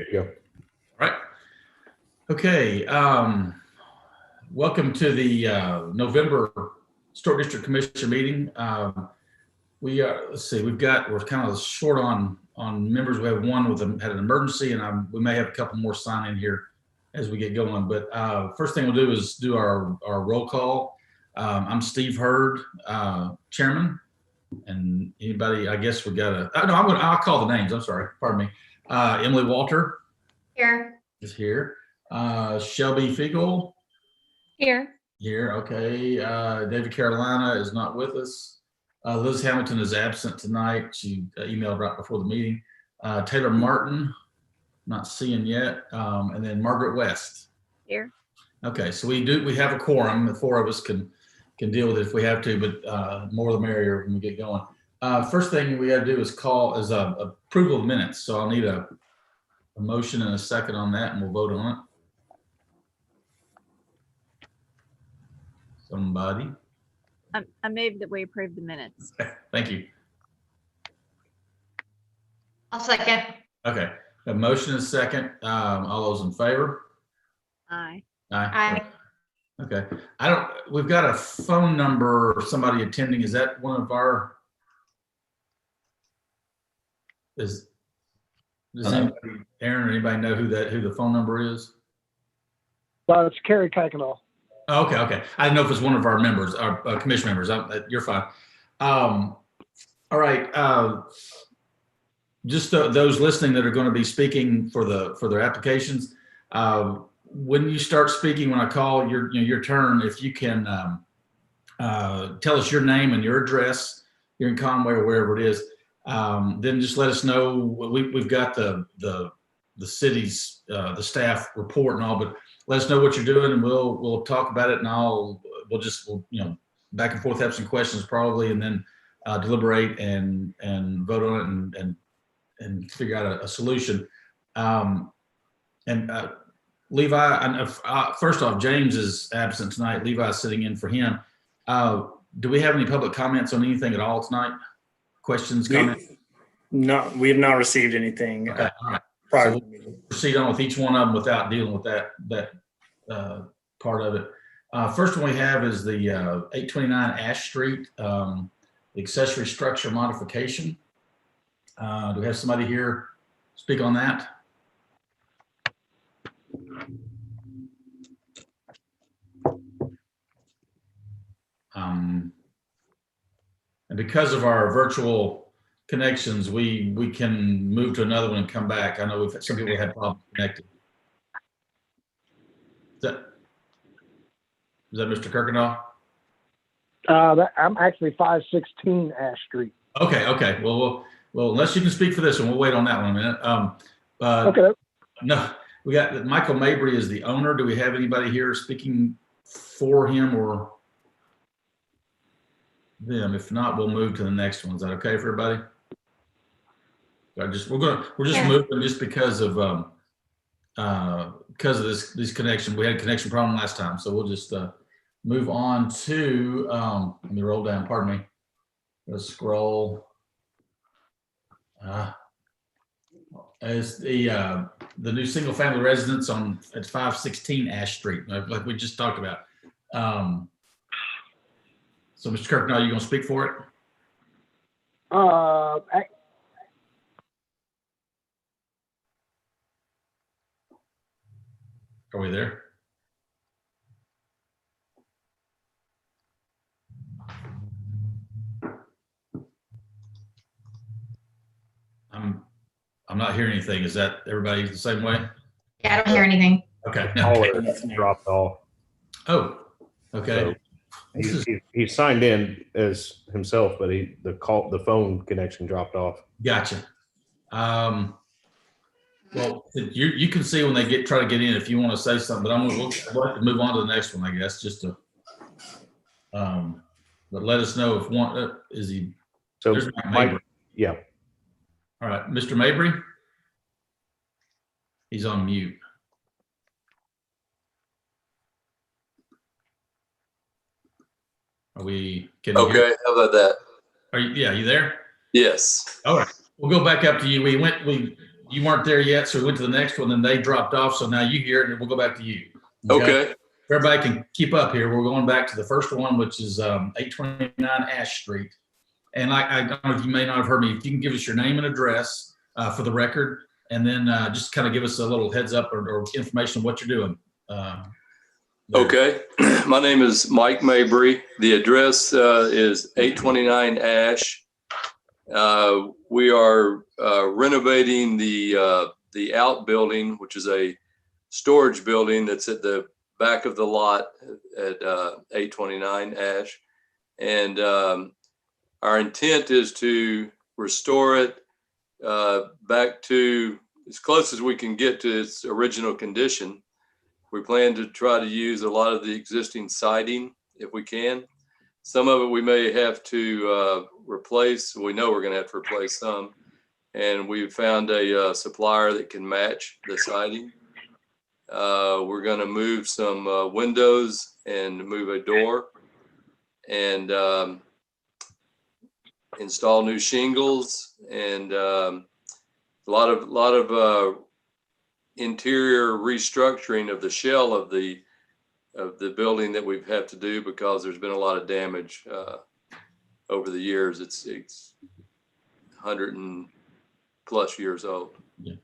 There you go. All right. Okay. Welcome to the November Historic District Commission meeting. Let's see, we're kind of short on members. We have one had an emergency, and we may have a couple more sign in here as we get going. But first thing we'll do is do our roll call. I'm Steve Hurd, chairman, and anybody, I guess we got I'll call the names. I'm sorry, pardon me. Emily Walter. Here. Is here. Shelby Fiegel. Here. Here, okay. David Carolina is not with us. Liz Hamilton is absent tonight. She emailed right before the meeting. Taylor Martin, not seeing yet. And then Margaret West. Here. Okay, so we have a quorum. The four of us can deal with it if we have to, but more the merrier when we get going. First thing we got to do is approval of minutes. So I'll need a motion and a second on that, and we'll vote on it. Somebody. I move that we approve the minutes. Okay, thank you. I'll second. Okay, a motion and a second. All those in favor? Aye. Aye. Okay. We've got a phone number of somebody attending. Is that one of our, does anybody, Aaron, or anybody know who the phone number is? It's Kerry Kakanal. Okay. I didn't know if it's one of our members, our commission members. You're fine. All right. Just those listening that are going to be speaking for their applications. When you start speaking, when I call your turn, if you can tell us your name and your address here in Conway or wherever it is, then just let us know. We've got the city's the staff report and all, but let us know what you're doing, and we'll talk about it, and we'll back and forth, have some questions probably, and then deliberate and vote on it and figure out a solution. Levi, first off, James is absent tonight. Levi's sitting in for him. Do we have any public comments on anything at all tonight? Questions, comments? No, we have not received anything. Okay, all right. Prior So to the meeting. Proceed on with each one of them without dealing with that part of it. First one we have is the 829 Ash Street, the accessory structure modification. Do we have somebody here speak on that? And because of our virtual connections, we can move to another one and come back. I know some people had problems connecting. Is that Mr. Kirkendall? I'm actually 516 Ash Street. Okay. Well, unless you can speak for this one, we'll wait on that one a minute. Okay. No, we got Michael Mabry is the owner. Do we have anybody here speaking for him or them? If not, we'll move to the next one. Is that okay for everybody? We're just moving just because of this connection. We had a connection problem last time, so we'll just move on to let me roll down. Pardon me. Let's scroll. As the new single family residence at 516 Ash Street, like we just talked about. So, Mr. Kirkendall, you going to speak for it? Are we there? I'm not hearing anything. Is that everybody the same way? Yeah, I don't hear anything. Okay. All of it's dropped off. Oh, okay. So he signed in as himself, but the phone connection dropped off. Gotcha. Well, you can see when they try to get in if you want to say something, but we'll have to move on to the next one, I guess, just to but let us know if one is he. So Mike, yeah. All right, Mr. Mabry. He's on mute. Are we? Okay, how about that? Are you? Yeah, you there? Yes. All right, we'll go back up to you. you weren't there yet, so we went to the next one, then they dropped off, so now you hear it, and we'll go back to you. Okay. Everybody can keep up here. We're going back to the first one, which is 829 Ash Street. And I don't know if you may not have heard me, if you can give us your name and address for the record, and then just kind of give us a little heads up or information on what you're doing. Okay. My name is Mike Mabry. The address is 829 Ash. We are renovating the outbuilding, which is a storage building that's at the back of the lot at 829 Ash. And our intent is to restore it back to as close as we can get to its original condition. We plan to try to use a lot of the existing siding if we can. Some of it we may have to replace. We know we're going to have to replace some. And we've found a supplier that can match the siding. We're going to move some windows and move a door and install new shingles and a lot of interior restructuring of the shell of the building that we've had to do because there's been a lot of damage over the years. It's 100 and plus years old. Yeah.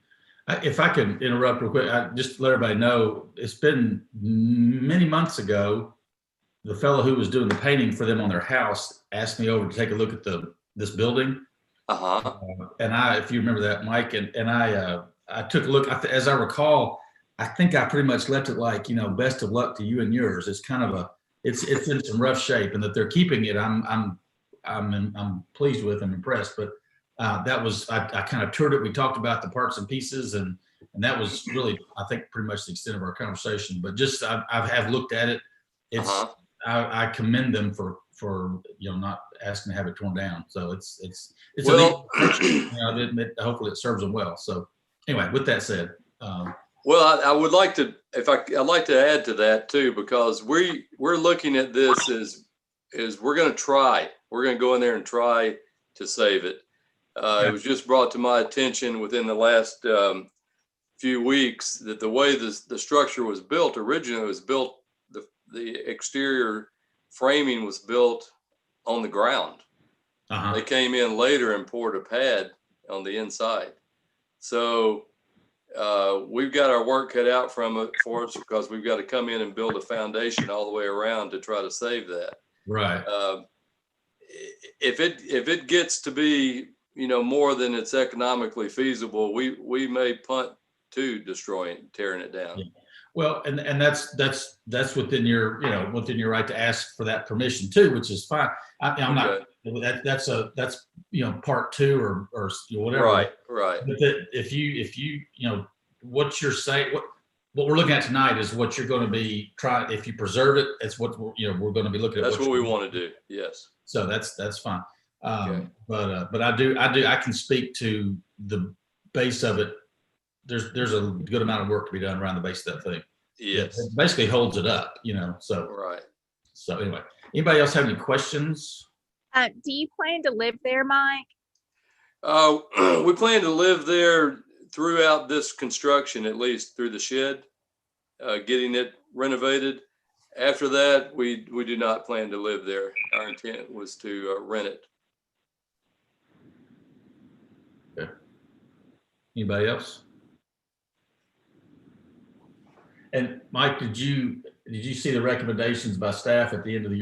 If I could interrupt real quick, just to let everybody know, it's been many months ago, the fellow who was doing the painting for them on their house asked me over to take a look at this building. And if you remember that, Mike, and I took a look. As I recall, I think I pretty much left it like, best of luck to you and yours. It's kind of it's in some rough shape, and that they're keeping it. I'm pleased with. I'm impressed. But that was I kind of toured it. We talked about the parts and pieces, and that was really, I think, pretty much the extent of our conversation. But just I have looked at it. It's I commend them for not asking to have it torn down. So it's well, hopefully it serves them well. So anyway, with that said, well, I would like to, I'd like to add to that too, because we're looking at this as we're going to go in there and try to save it. It was just brought to my attention within the last few weeks that the way the structure was built originally was built, the exterior framing was built on the ground. They came in later and poured a pad on the inside. So we've got our work cut out for us because we've got to come in and build a foundation all the way around to try to save that. Right. If it gets to be, more than it's economically feasible, we may punt to tearing it down. Yeah. Well, and that's within your right to ask for that permission too, which is fine. I'm not. That's part two or whatever. Right. But if you what you're saying, what we're looking at tonight is what you're going to be trying. If you preserve it, it's what we're going to be looking at. That's what we want to do. Yes. So that's fine. Okay. But I can speak to the base of it. There's a good amount of work to be done around the base of that thing. Yes. It basically holds it up, so. Right. So anyway, anybody else have any questions? Do you plan to live there, Mike? We plan to live there throughout this construction, at least through the shed, getting it renovated. After that, we do not plan to live there. Our intent was to rent it. Okay. Anybody else? And Mike, did you see the recommendations by staff at the end of the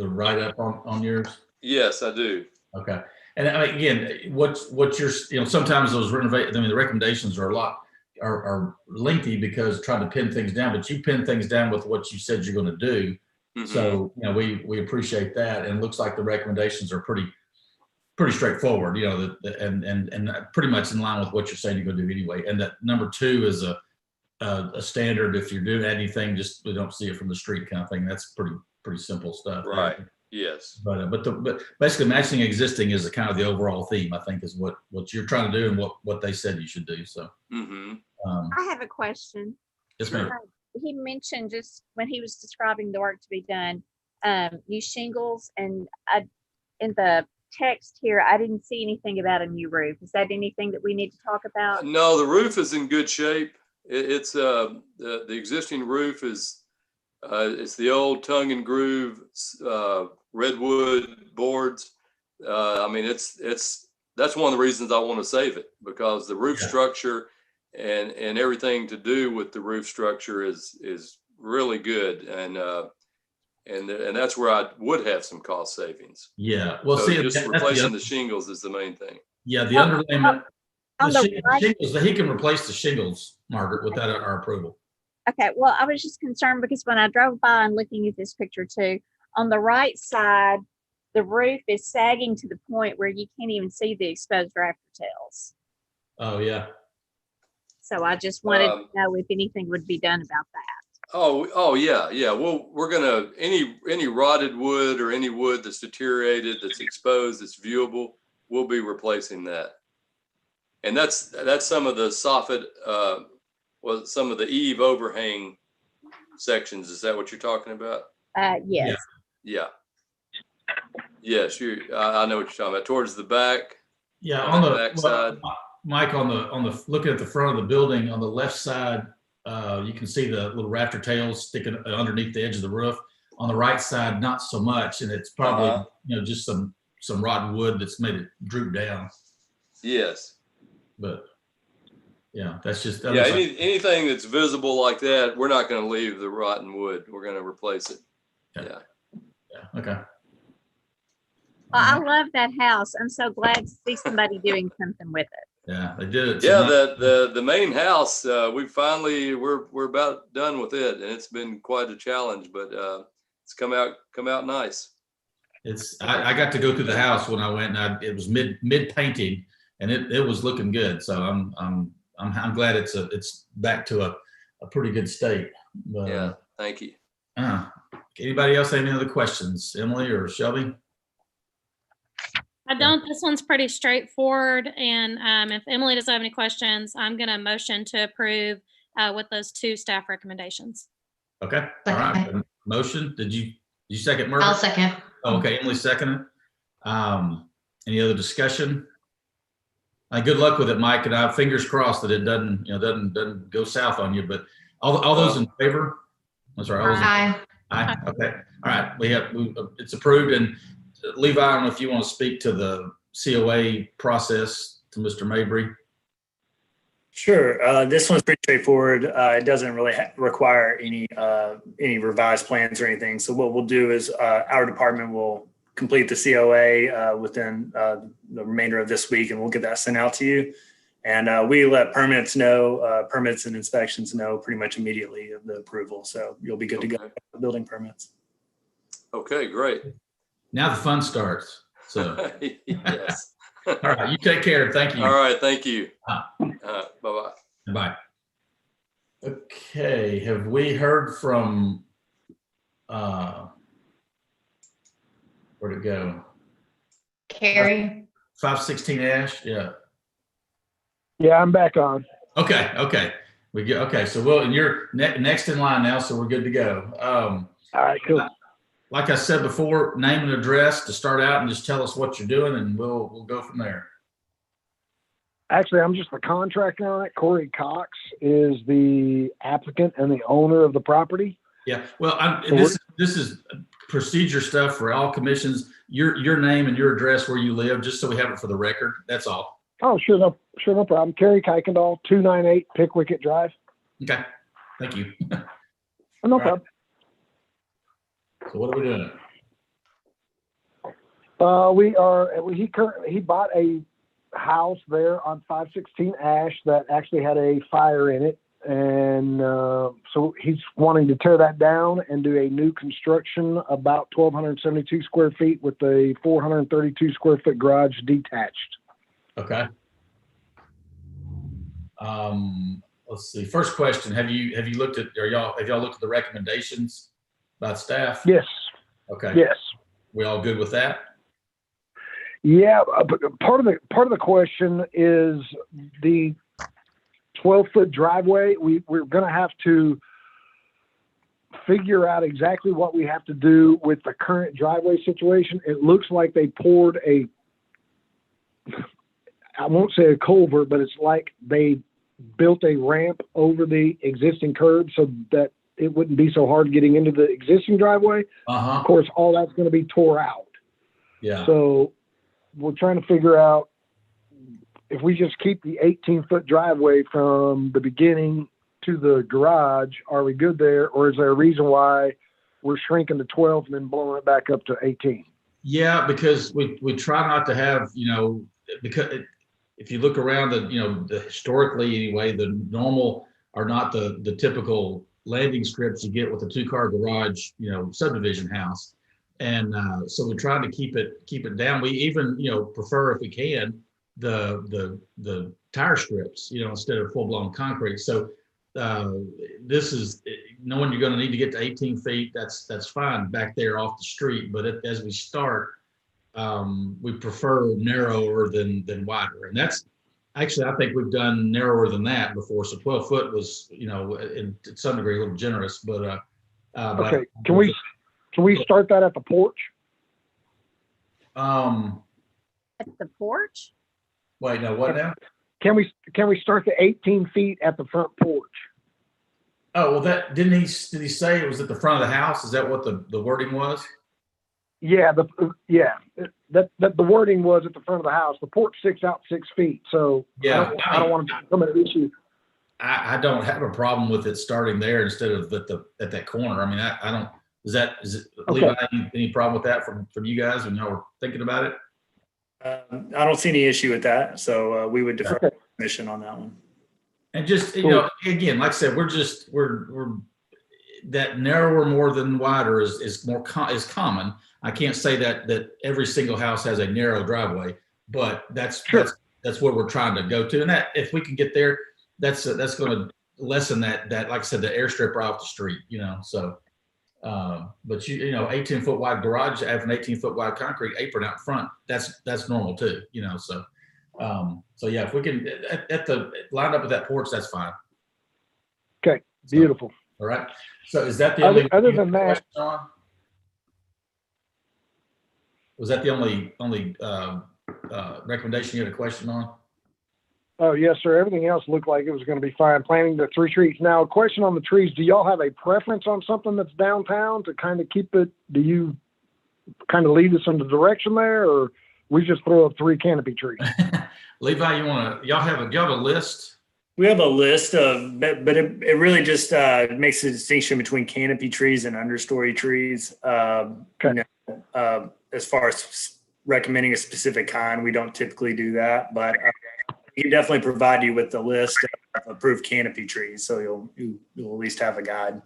write-up on yours? Yes, I do. Okay. And again, what's your, sometimes those the recommendations are are lengthy because trying to pin things down, but you pin things down with what you said you're going to do. Mm-hmm. So, we appreciate that. And it looks like the recommendations are pretty straightforward, and pretty much in line with what you're saying you're going to do anyway. And that number 2 is a standard. If you're doing anything, just we don't see it from the street kind of thing. That's pretty simple stuff. Right. Yes. But basically matching existing is kind of the overall theme, I think, is what you're trying to do and what they said you should do. So. Mm-hmm. I have a question. Yes, ma'am. He mentioned just when he was describing the work to be done, new shingles and in the text here, I didn't see anything about a new roof. Is that anything that we need to talk about? No, the roof is in good shape. It's the existing roof is it's the old tongue and groove redwood boards. I mean, that's one of the reasons I want to save it, because the roof structure and everything to do with the roof structure is really good, and that's where I would have some cost savings. Yeah. Well, So see, just replacing the shingles is the main thing. yeah, the underlayment, On the right, shingles, he can replace the shingles, Margaret, without our approval. okay, well, I was just concerned because when I drove by and looking at this picture too, on the right side, the roof is sagging to the point where you can't even see the exposed rafter tails. Oh, yeah. So I just wanted to know if anything would be done about that. Oh yeah. Well, we're gonna any rotted wood or any wood that's deteriorated, that's exposed, that's viewable, we'll be replacing that. And that's some of the soffit, some of the eave overhang sections. Is that what you're talking about? Yes. Yeah. Yes, I know what you're talking about. Towards the back. Yeah, on the back side. Mike, on the looking at the front of the building, on the left side, you can see the little rafter tails sticking underneath the edge of the roof. On the right side, not so much, and it's probably just some rotten wood that's made it droop down. Yes. But yeah, that's just anything that's visible like that, we're not going to leave the rotten wood. We're going to replace it. Yeah. Okay. Well, I love that house. I'm so glad to see somebody doing something with it. Yeah, they did it. Yeah, the main house, we're about done with it, and it's been quite a challenge, but it's come out nice. I got to go through the house when I went, and it was mid painting, and it was looking good. So I'm glad it's back to a pretty good state. But, yeah, thank you. Anybody else have any other questions, Emily or Shelby? I don't. This one's pretty straightforward. And if Emily doesn't have any questions, I'm going to motion to approve with those 2 staff recommendations. Okay. All right. Motion. Did you second, Margaret? I'll second. Oh, okay. Emily seconded. Any other discussion? Good luck with it, Mike. And I have fingers crossed that it doesn't go south on you. But all those in favor? I'm sorry. All those in Aye. Aye. Okay. All right. It's approved. And Levi, I don't know if you want to speak to the COA process to Mr. Mabry. Sure. This one's pretty straightforward. It doesn't really require any revised plans or anything. So what we'll do is our department will complete the COA within the remainder of this week, and we'll get that sent out to you. And we let permits and inspections know pretty much immediately of the approval. So you'll be good to go with building permits. Okay, great. Now the fun starts. So, yes. All right. You take care. Thank you. All right. Thank you. Bye-bye. Bye. Okay. Have we heard from, where'd it go? Carrie. 516 Ash? Yeah. Yeah, I'm back on. Okay. Okay. So and you're next in line now, so we're good to go. All right, cool. Like I said before, name and address to start out, and just tell us what you're doing, and we'll go from there. Actually, I'm just the contractor on it. Corey Cox is the applicant and the owner of the property. Yeah. Well, this is procedure stuff for all commissions. Your name and your address where you live, just so we have it for the record. That's all. Oh, sure, no problem. Kerry Kuykendall, 298 Pickwicket Drive. Okay. Thank you. No problem. So what are we doing? He bought a house there on 516 Ash that actually had a fire in it. And so he's wanting to tear that down and do a new construction about 1,272 square feet with a 432 square foot garage detached. Okay. Let's see. First question: Have you looked at have y'all looked at the recommendations by staff? Yes. Okay. Yes. We all good with that? Yeah, but part of the question is the 12-foot driveway. We're going to have to figure out exactly what we have to do with the current driveway situation. It looks like they poured a I won't say a culvert, but it's like they built a ramp over the existing curb so that it wouldn't be so hard getting into the existing driveway. Of course, all that's going to be tore out. Yeah. So we're trying to figure out if we just keep the 18-foot driveway from the beginning to the garage, are we good there? Or is there a reason why we're shrinking to 12 and then blowing it back up to 18? Yeah, because we try not to have, because if you look around the historically anyway, the normal are not the typical landing strips you get with a 2-car garage, subdivision house. And so we're trying to keep it down. We even, prefer, if we can, the tire strips, instead of full blown concrete. So this is knowing you're going to need to get to 18 feet. That's fine back there off the street. But as we start, we prefer narrower than wider. And that's actually, I think we've done narrower than that before. So 12 foot was, in to some degree, a little generous, but okay. Can we start that at the porch? At the porch? Wait, no, what now? Can we start the 18 feet at the front porch? Oh, well, did he say it was at the front of the house? Is that what the wording was? Yeah, the wording was at the front of the house. The porch sticks out 6 feet, so Yeah, I don't want to become an issue. I don't have a problem with it starting there instead of at that corner. I mean, I don't. Is it Okay. Levi, any problem with that from you guys when y'all were thinking about it? I don't see any issue with that. So we would defer permission on that one. And just, Cool. again, like I said, we're that narrower more than wider is common. I can't say that every single house has a narrow driveway, but that's where we're trying to go to. And that, if we can get there, that's going to lessen that, like I said, the airstrip right off the street, so, but 18-foot wide garage, having 18-foot wide concrete apron out front, that's normal too, so. So yeah, if we can line up with that porch, that's fine. Okay, beautiful. So, all right. So is that the only Other than that? Was that the only recommendation you had a question on? Oh, yes, sir. Everything else looked like it was going to be fine. Planting the 3 trees. Now, a question on the trees. Do y'all have a preference on something that's downtown to kind of keep it? Do you kind of lead us in the direction there, or we just throw up 3 canopy trees? Levi, y'all have a list? We have a list of, but it really just makes a distinction between canopy trees and understory trees. As far as recommending a specific kind, we don't typically do that, but we can definitely provide you with the list of approved canopy trees, so you'll at least have a guide.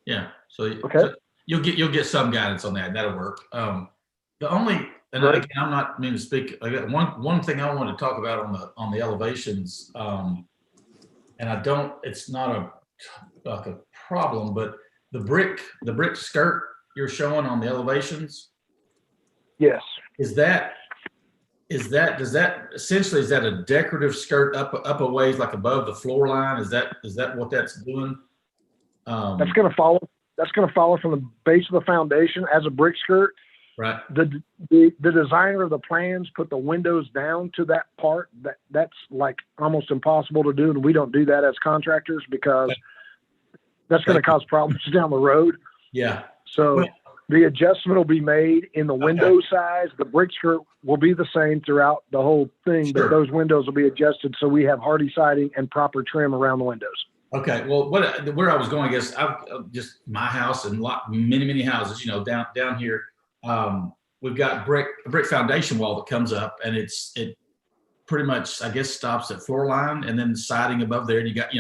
Yeah. So, Okay. so you'll get some guidance on that. That'll work. The only, and Great. again, I'm not meaning to speak. I got one thing I want to talk about on the elevations, and I don't. It's not a problem, but the brick skirt you're showing on the elevations. Yes. Does that essentially, is that a decorative skirt up a ways, like above the floor line? Is that what that's doing? That's going to follow from the base of the foundation as a brick skirt. Right. The designer of the plans put the windows down to that part. That's like almost impossible to do, and we don't do that as contractors because that's going to cause problems down the road. Yeah. So the adjustment will be made in the window size. The brick skirt will be the same throughout the whole thing, Sure. but those windows will be adjusted so we have hardy siding and proper trim around the windows. Okay. Well, where I was going, I guess, I've just my house and many houses, down here. We've got a brick foundation wall that comes up, and it pretty much, I guess, stops at floor line, and then siding above there. And you got,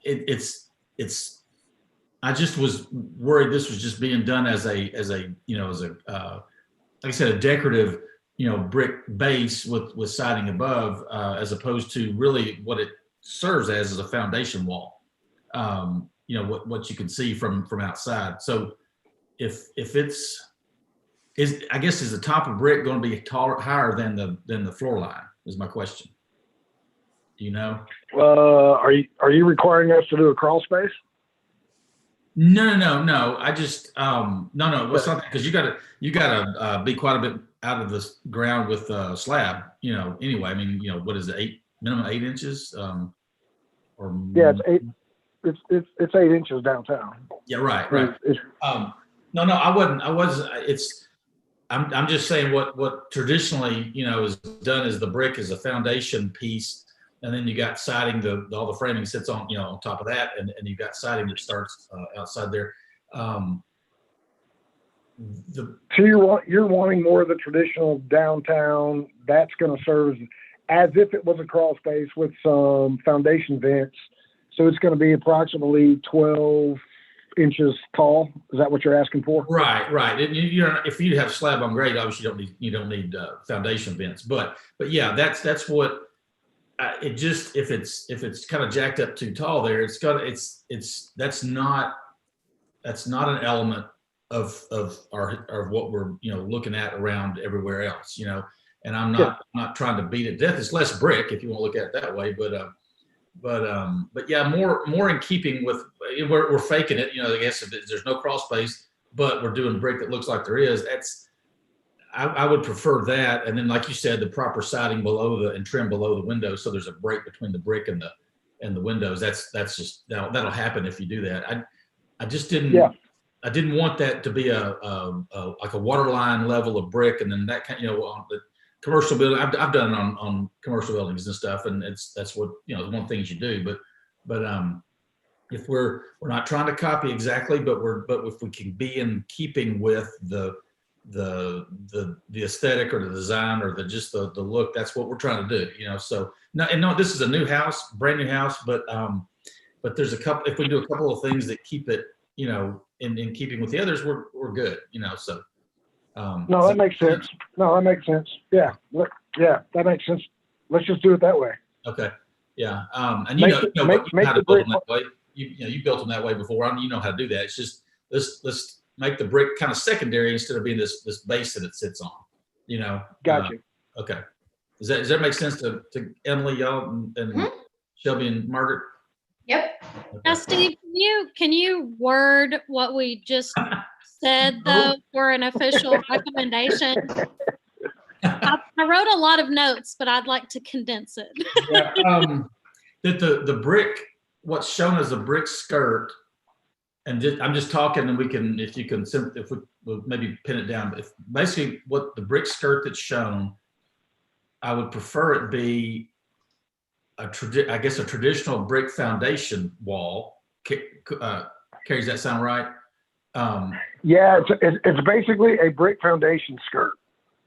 it's. I just was worried this was just being done as a like I said, a decorative, brick base with siding above, as opposed to really what it serves as a foundation wall. What you can see from outside. So if I guess is the top of brick going to be higher than the floor line is my question. Do you know? Are you requiring us to do a crawl space? No. I just no. What's something, because you gotta be quite a bit out of the ground with a slab, anyway. I mean, what is it, minimum 8 inches? Or Yeah, it's 8 inches downtown. Yeah, right. No, I'm just saying what traditionally, is done is the brick is a foundation piece, and then you got siding, all the framing sits on, on top of that, and you got siding that starts outside there. So you're wanting more of the traditional downtown. That's going to serve as if it was a crawl space with some foundation vents. So it's going to be approximately 12 inches tall. Is that what you're asking for? Right. And if you have slab on grade, obviously you don't need foundation vents. But yeah, that's what it just if it's kind of jacked up too tall there, that's not an element of what we're looking at around everywhere else. And I'm not trying to beat it to death. It's less brick if you want to look at it that way, but yeah, more in keeping with we're faking it. I guess if there's no crawl space, but we're doing brick that looks like there is. I would prefer that. And then, like you said, the proper siding below and trim below the windows, so there's a break between the brick and the windows. That's just that'll happen if you do that. I just didn't. Yeah. I didn't want that to be a like a waterline level of brick, and then that kind on the commercial building. I've done it on commercial buildings and stuff, and that's what one of the things you do. But if we're not trying to copy exactly, but if we can be in keeping with the aesthetic or the design or the look, that's what we're trying to do. So no, this is a new house, brand new house, but there's if we do a couple of things that keep it in keeping with the others, we're good. So no, that makes sense. Yeah, that makes sense. Let's just do it that way. Okay. Yeah. And Make how to build them that way. You built them that way before. You know how to do that. It's just let's make the brick kind of secondary instead of being this base that it sits on. Gotcha. Okay. Does that make sense to Emily, y'all, and Shelby and Margaret? Yep. Now, Steve, can you word what we just said though for an official recommendation? I wrote a lot of notes, but I'd like to condense it. Yeah, that the brick, what's shown as a brick skirt, and I'm just talking, and if we maybe pin it down. If basically what the brick skirt that's shown, I would prefer it be a traditional brick foundation wall. Carrie, does that sound right? Yeah, it's basically a brick foundation skirt.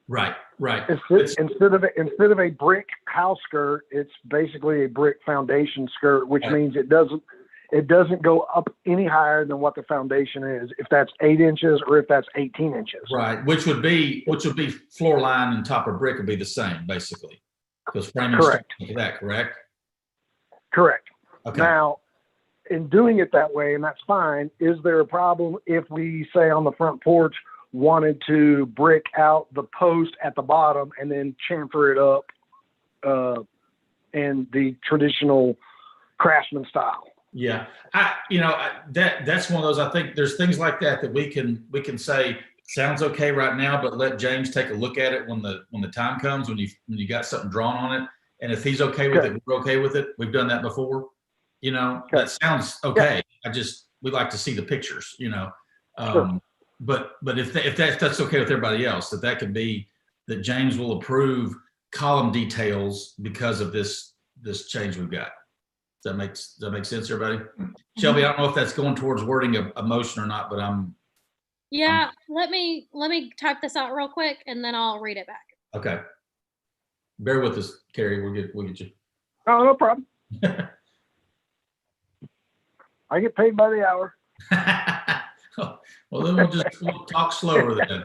Right. Instead of a brick house skirt, it's basically a brick foundation skirt, which means it doesn't go up any higher than what the foundation is. If that's 8 inches or if that's 18 inches. Right, which would be floor line and top of brick would be the same, basically. Because framing Correct. That correct? Correct. Okay. Now, in doing it that way, and that's fine, is there a problem if we say on the front porch wanted to brick out the post at the bottom and then chamfer it up in the traditional craftsman style? Yeah, that's one of those. I think there's things like that we can say sounds okay right now, but let James take a look at it when the time comes, when you got something drawn on it, and if he's okay with it, we're okay with it. We've done that before. That sounds okay. Yeah. We like to see the pictures. Sure. But if that's okay with everybody else, that could be that James will approve column details because of this change we've got. Does that make sense, everybody? Shelby, I don't know if that's going towards wording a motion or not, but Yeah, let me type this out real quick and then I'll read it back. Okay. Bear with us, Carrie. We'll get you. Oh, no problem. I get paid by the hour. Well, then we'll talk slower then.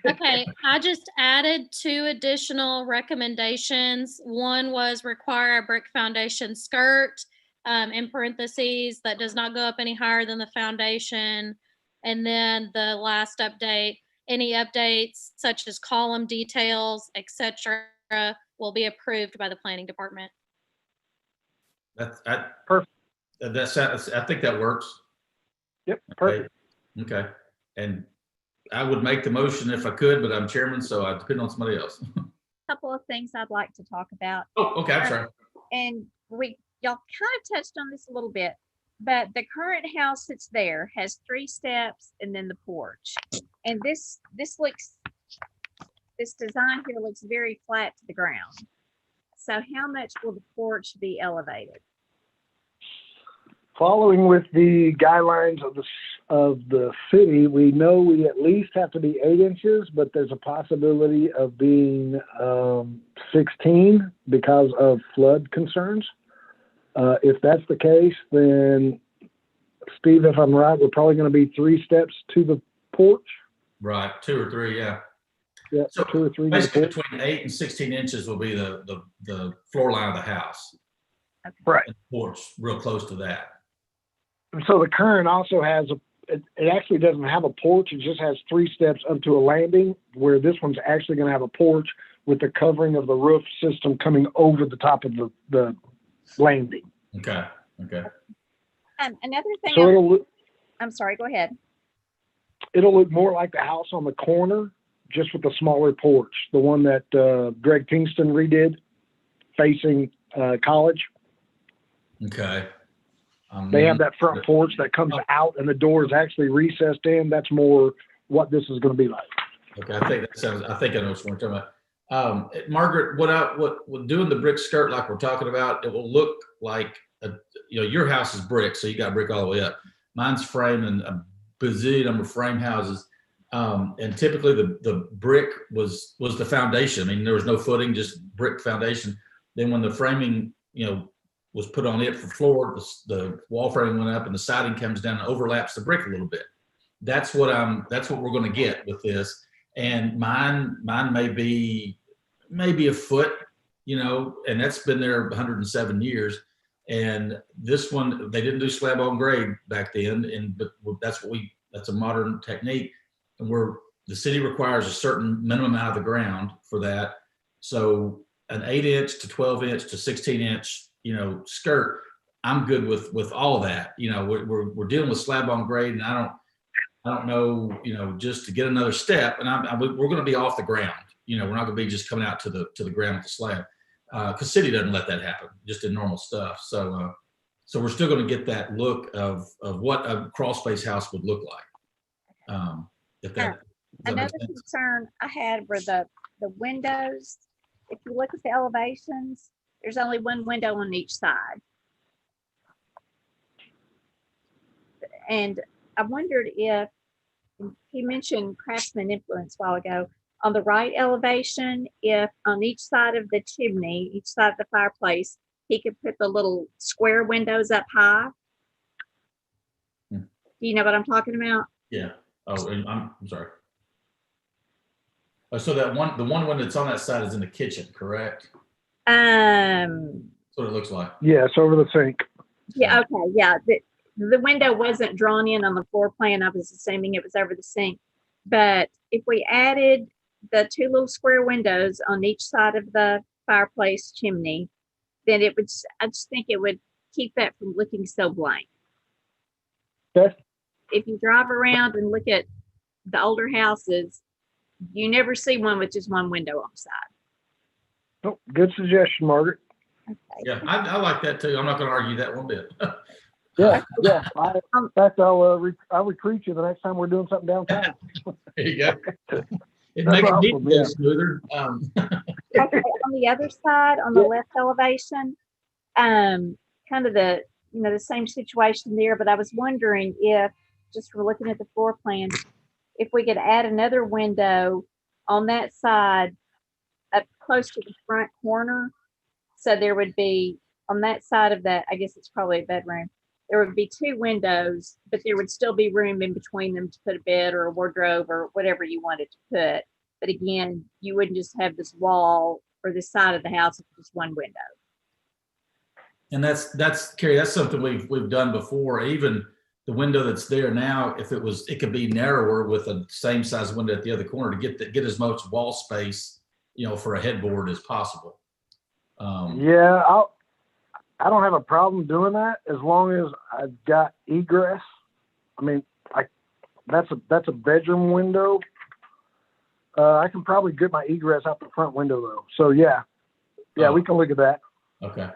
Okay, I just added 2 additional recommendations. One was require a brick foundation skirt, in parentheses, that does not go up any higher than the foundation. And then the last update, any updates such as column details, etc., will be approved by the planning department. Perfect. I think that works. Yep, perfect. Okay. And I would make the motion if I could, but I'm chairman, so I depend on somebody else. Couple of things I'd like to talk about. Oh, okay, I'm sorry. And y'all kind of touched on this a little bit, but the current house that's there has 3 steps and then the porch. And this design here looks very flat to the ground. So how much will the porch be elevated? Following with the guidelines of the city, we know we at least have to be 8 inches, but there's a possibility of being 16 because of flood concerns. If that's the case, then Steve, if I'm right, we're probably going to be 3 steps to the porch. Right, 2 or 3, yeah. Yeah, So 2 or 3. basically between 8 and 16 inches will be the floor line of the house. Right. And the porch, real close to that. So the current also has it actually doesn't have a porch. It just has 3 steps up to a landing, where this one's actually going to have a porch with the covering of the roof system coming over the top of the landing. Okay. Another thing, So I'm sorry, go ahead. it'll look more like the house on the corner, just with a smaller porch, the one that Greg Kingston redid facing college. Okay. They have that front porch that comes out and the door is actually recessed in. That's more what this is going to be like. Okay, I think I know what you're talking about. Margaret, what doing the brick skirt like we're talking about, it will look like your house is brick, so you got brick all the way up. Mine's frame and a bazillion number of frame houses. And typically the brick was the foundation. I mean, there was no footing, just brick foundation. Then when the framing, was put on it for floor, the wall framing went up and the siding comes down and overlaps the brick a little bit. That's what we're going to get with this. And mine may be a foot, and that's been there 107 years. And this one, they didn't do slab on grade back then, but that's a modern technique. And the city requires a certain minimum out of the ground for that. So an 8-inch to 12-inch to 16-inch, skirt, I'm good with all of that. We're dealing with slab on grade, and I don't know, just to get another step, and we're going to be off the ground. We're not going to be just coming out to the ground with the slab, because city doesn't let that happen, just in normal stuff. So we're still going to get that look of what a crawl space house would look like. Another concern I had were the windows. If you look at the elevations, there's only one window on each side. And I wondered if, he mentioned craftsman influence a while ago, on the right elevation, if on each side of the chimney, each side of the fireplace, he could put the little square windows up high. Do you know what I'm talking about? Yeah. Oh, and I'm sorry. Oh, so the one window that's on that side is in the kitchen, correct? That's what it looks like. Yes, over the sink. Yeah, okay, yeah. The window wasn't drawn in on the floor plan. I was assuming it was over the sink. But if we added the 2 little square windows on each side of the fireplace chimney, then I just think it would keep that from looking so blank. Okay. If you drive around and look at the older houses, you never see one with just one window on the side. Oh, good suggestion, Margaret. Okay. Yeah, I like that too. I'm not going to argue that one bit. Yeah. In fact, I'll recruit you the next time we're doing something downtown. There you go. It No makes problem, me yeah. smoother. Okay, on the other side, on the left elevation, kind of the same situation there, but I was wondering if, just from looking at the floor plan, if we could add another window on that side up close to the front corner. So there would be, on that side of that, I guess it's probably a bedroom, there would be 2 windows, but there would still be room in between them to put a bed or a wardrobe or whatever you wanted to put. But again, you wouldn't just have this wall or this side of the house with just one window. And that's Carrie, that's something we've done before. Even the window that's there now, if it could be narrower with the same size window at the other corner to get as much wall space, for a headboard as possible. Yeah, I don't have a problem doing that as long as I've got egress. I mean, that's a bedroom window. I can probably get my egress out the front window though. So yeah, we can look at that. Okay.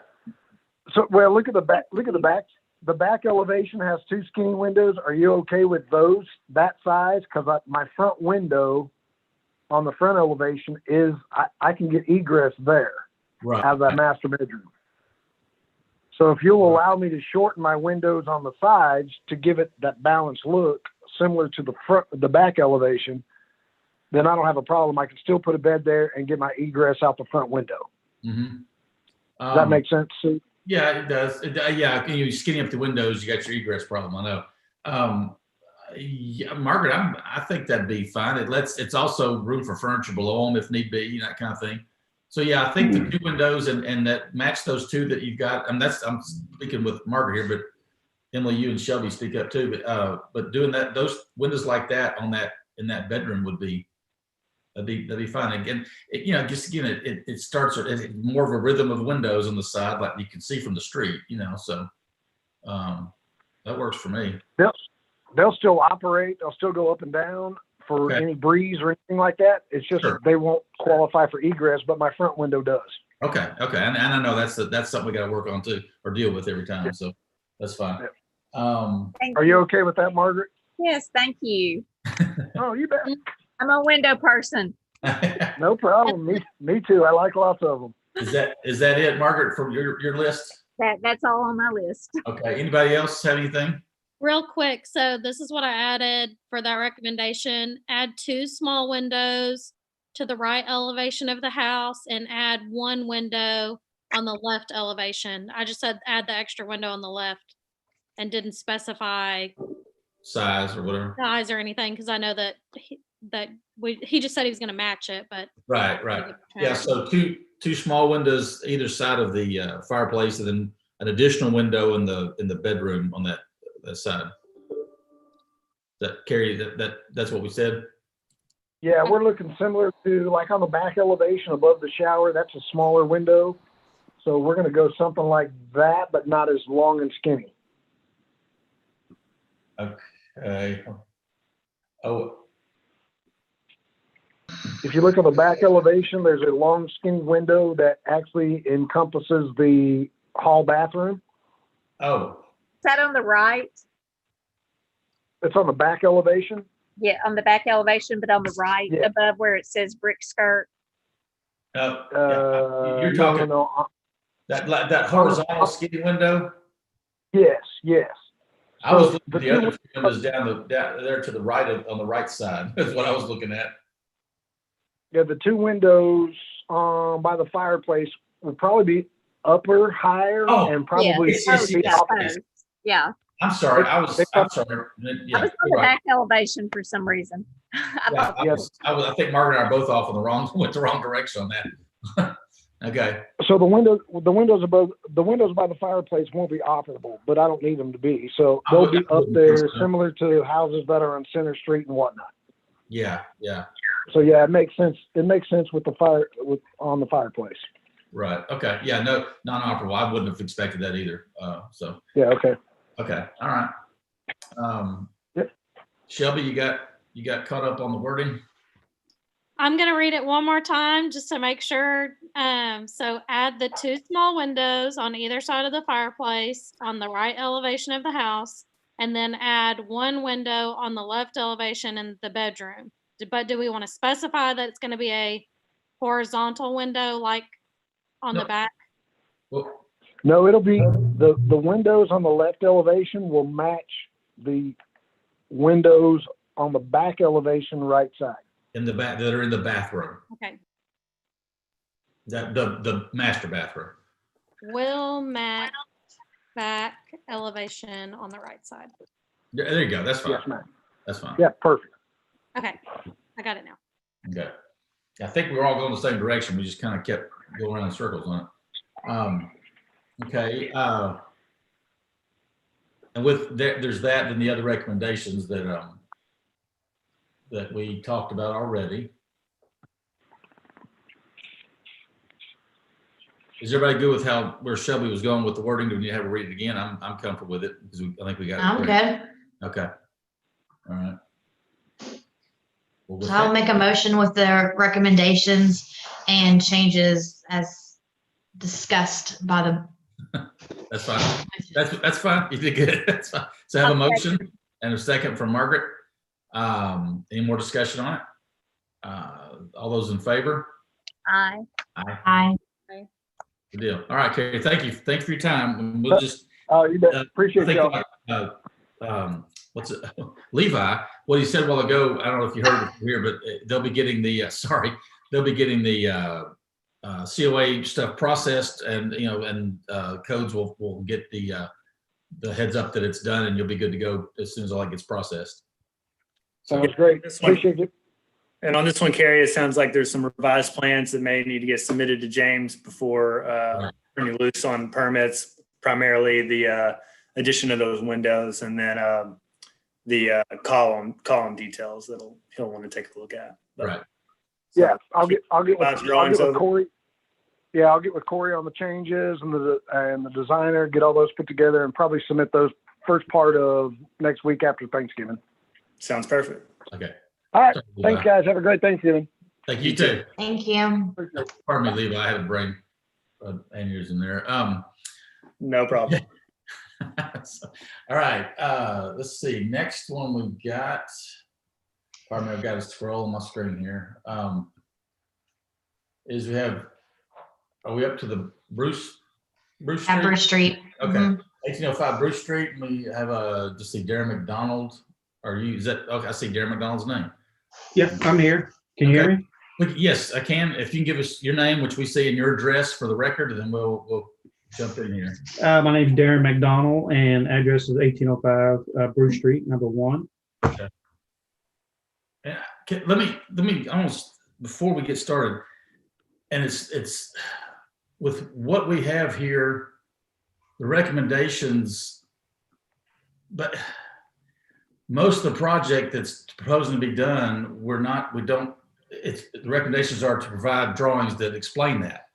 So well, look at the back. Look at the back. The back elevation has 2 skinny windows. Are you okay with those that size? Because my front window on the front elevation is I can get egress there Right. out of that master bedroom. So if you'll allow me to shorten my windows on the sides to give it that balanced look, similar to the back elevation, then I don't have a problem. I can still put a bed there and get my egress out the front window. Mm-hmm. Does that make sense, Sue? Yeah, it does. Yeah, you skinny up the windows, you got your egress problem. I know. Yeah, Margaret, I think that'd be fine. It's also room for furniture below them if need be, that kind of thing. So yeah, I think the 2 windows and that match those 2 that you've got. I'm speaking with Margaret here, but Emily, you and Shelby speak up too. But doing that, those windows like that in that bedroom would be. That'd be fine. Again, it starts with more of a rhythm of windows on the side, like you can see from the street, so that works for me. They'll still operate. They'll still go up and down for any breeze or anything like that. It's just they won't qualify for egress, but my front window does. Okay. And I know that's something we got to work on too, or deal with every time. So that's fine. Are you okay with that, Margaret? Yes, thank you. Oh, you bet. I'm a window person. No problem. Me too. I like lots of them. Is that it, Margaret, from your list? That's all on my list. Okay. Anybody else have anything? Real quick, so this is what I added for that recommendation. Add 2 small windows to the right elevation of the house and add 1 window on the left elevation. I just said add the extra window on the left and didn't specify Size or whatever. size or anything because I know that he just said he was going to match it, but Right. Yeah. So two small windows either side of the fireplace, and then an additional window in the bedroom on that side. That Carrie, that's what we said. Yeah, we're looking similar to like on the back elevation above the shower. That's a smaller window, so we're going to go something like that, but not as long and skinny. Okay. Oh. If you look at the back elevation, there's a long skinny window that actually encompasses the hall bathroom. Oh. Is that on the right? It's on the back elevation. Yeah, on the back elevation, but on the right above where it says brick skirt. You're talking no. that horizontal skinny window? Yes. I was looking at the other windows down there to the right on the right side. That's what I was looking at. Yeah, the 2 windows by the fireplace would probably be higher, and probably Yeah. I'm sorry. I'm sorry. I was on the back elevation for some reason. I think Margaret and I are both off went the wrong direction on that. Okay. So the windows by the fireplace won't be operable, but I don't need them to be. So they'll be up there, similar to houses that are on Center Street and whatnot. Yeah. So yeah, it makes sense. It makes sense with on the fireplace. Right. Okay. Yeah. No, non-operable. I wouldn't have expected that either. So. Yeah. Okay. Okay. All right. Yep. Shelby, you got caught up on the wording? I'm going to read it one more time just to make sure. So add the 2 small windows on either side of the fireplace on the right elevation of the house, and then add 1 window on the left elevation in the bedroom. But do we want to specify that it's going to be a horizontal window like on the back? Well, no, it'll be the windows on the left elevation will match the windows on the back elevation right side. In the back that are in the bathroom. Okay. That the master bathroom. Will match back elevation on the right side. Yeah, there you go. That's fine. Yes, ma'am. That's fine. Yeah, perfect. Okay, I got it now. Okay. I think we were all going the same direction. We just kind of kept going around in circles on it. Okay. And with that, there's that, and the other recommendations that we talked about already. Is everybody good with where Shelby was going with the wording? Do we need to have to read it again? I'm comfortable with it because I think we got it. I'm good. Okay. All right. Well, with So I'll that- make a motion with the recommendations and changes as discussed by the. That's fine. That's fine. You did good. That's fine. So I have a motion and a second from Margaret. Any more discussion on it? All those in favor? Aye. Aye. Aye. Good deal. All right, Carrie, thank you. Thanks for your time. And we'll just, Oh, you bet. I Appreciate think, y'all. what's it? Levi, what he said a while ago, I don't know if you heard it here, but they'll be getting the, they'll be getting the COA stuff processed, and, codes will get the heads up that it's done, and you'll be good to go as soon as all that gets processed. Sounds great. This one- Appreciate it. And on this one, Carrie, it sounds like there's some revised plans that may need to get submitted to James before turning loose on permits, primarily the addition of those windows, and then the column details that he'll want to take a look at. But- Right. Yeah, I'll get Revised drawings with over. Corey. Yeah, I'll get with Corey on the changes and the designer, get all those put together, and probably submit those first part of next week after Thanksgiving. Sounds perfect. Okay. All right. Sorry, Thanks, Levi. guys. Have a great Thanksgiving. Thank you too. Thank you. Pardon me, Levi, I had a brain aneurysm there. No problem. So, all right, let's see. Next one we've got, pardon me, I've got to scroll on my screen here. Is we have, are we up to the Bruce At Street? Bruce Street. Okay, Mhm. 1805 Bruce Street. And we have just see Darren McDonald. Is that, okay, I see Darren McDonald's name. Yep, I'm here. Can you hear me? Yes, I can. If you can give us your name, which we see in your address for the record, and then we'll jump in here. My name's Darren McDonald, and address is 1805 Bruce Street, number 1. Let me almost, before we get started, and it's with what we have here, the recommendations, but most of the project that's proposing to be done, the recommendations are to provide drawings that explain that.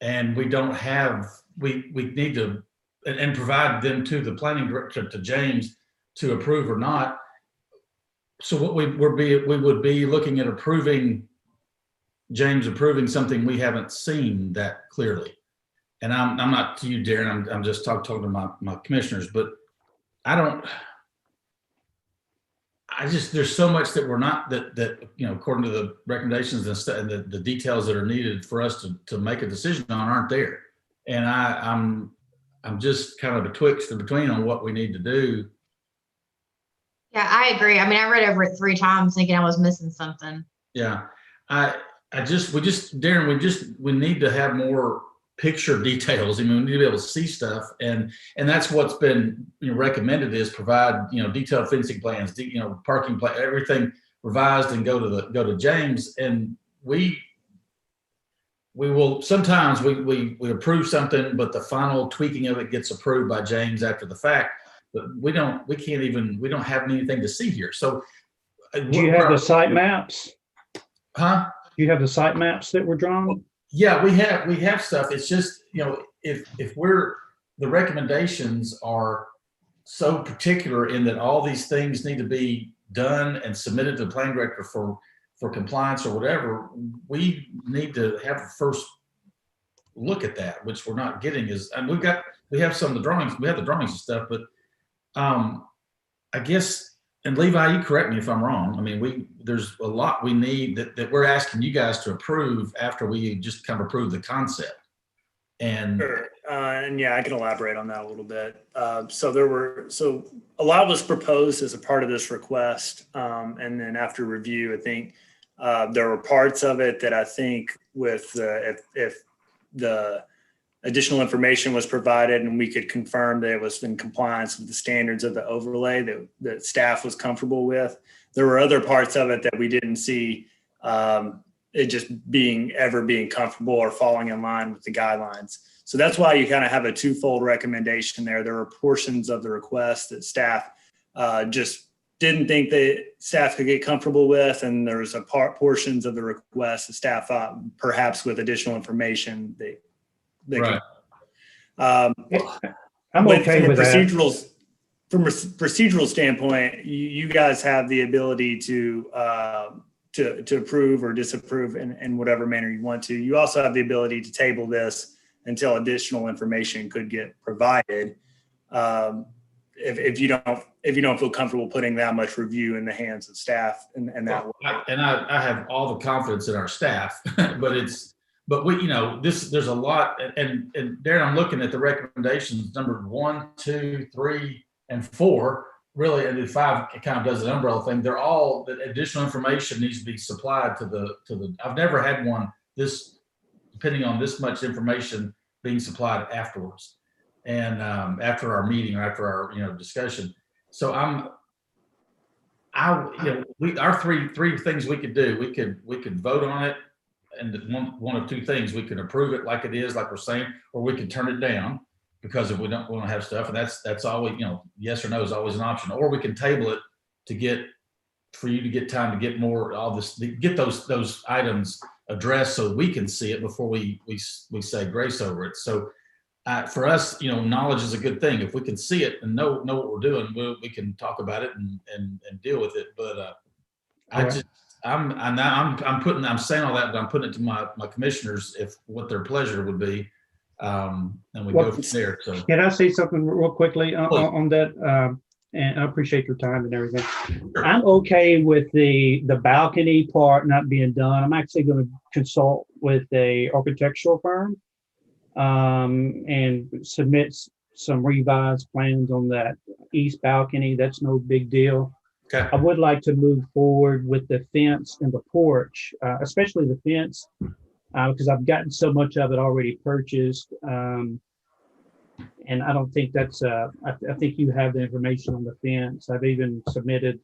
And we don't have, we need to, and provide them to the planning director, to James, to approve or not. So what we would be looking at James approving something we haven't seen that clearly. And I'm not to you, Darren, I'm just talking to my commissioners, but there's so much that we're not, that according to the recommendations and the details that are needed for us to make a decision on aren't there. And I'm just kind of betwixt and between on what we need to do. Yeah, I agree. I mean, I read over it 3 times thinking I was missing something. Yeah. Darren, we need to have more picture details. I mean, we need to be able to see stuff, and that's what's been recommended, is provide detailed fencing plans, parking plan, everything revised, and go to James. And we will sometimes we approve something, but the final tweaking of it gets approved by James after the fact. But we don't have anything to see here. So Do you have the site maps? Huh? Do you have the site maps that were drawn? Yeah, we have stuff. It's just, if the recommendations are so particular in that all these things need to be done and submitted to the planning director for compliance or whatever, we need to have a first look at that, which we're not getting. And we have some of the drawings, we have the drawings and stuff, but I guess, and Levi, you correct me if I'm wrong. I mean, there's a lot we need that we're asking you guys to approve after we just kind of approve the concept. And Sure. And yeah, I can elaborate on that a little bit. So a lot was proposed as a part of this request. And then after review, I think there were parts of it that I think with if the additional information was provided and we could confirm that it was in compliance with the standards of the overlay that staff was comfortable with. There were other parts of it that we didn't see it just being comfortable or falling in line with the guidelines. So that's why you kind of have a twofold recommendation there. There were portions of the request that staff just didn't think that staff could get comfortable with, and there's portions of the request that staff thought perhaps with additional information they right. could. I'm okay with that. Procedurals. from a procedural standpoint, you guys have the ability to approve or disapprove in whatever manner you want to. You also have the ability to table this until additional information could get provided. If you don't feel comfortable putting that much review in the hands of staff and that way. And I have all the confidence in our staff, but we, there's a lot, and Darren, I'm looking at the recommendations, number 1, 2, 3, and 4, really, and then 5 it kind of does an umbrella thing. They're all, the additional information needs to be supplied to the, I've never had one depending on this much information being supplied afterwards. And after our meeting or after our discussion. So our three things we could do. We could vote on it, and one of 2 things: we can approve it like it is, like we're saying, or we can turn it down because if we don't want to have stuff, and that's always yes or no is always an option, or we can table it for you to get time to get more all this, get those items addressed so we can see it before we say grace over it. So. For us, knowledge is a good thing. If we can see it and know what we're doing, we can talk about it and deal with it. But I'm saying all that, but I'm putting it to my commissioners if what their pleasure would be, and we go from there. So Can I say something real quickly on that? And I appreciate your time and everything. Sure. I'm okay with the balcony part not being done. I'm actually going to consult with a architectural firm. And submit some revised plans on that east balcony. That's no big deal. Okay. I would like to move forward with the fence and the porch, especially the fence, because I've gotten so much of it already purchased. And I don't think that's, I think you have the information on the fence. I've even submitted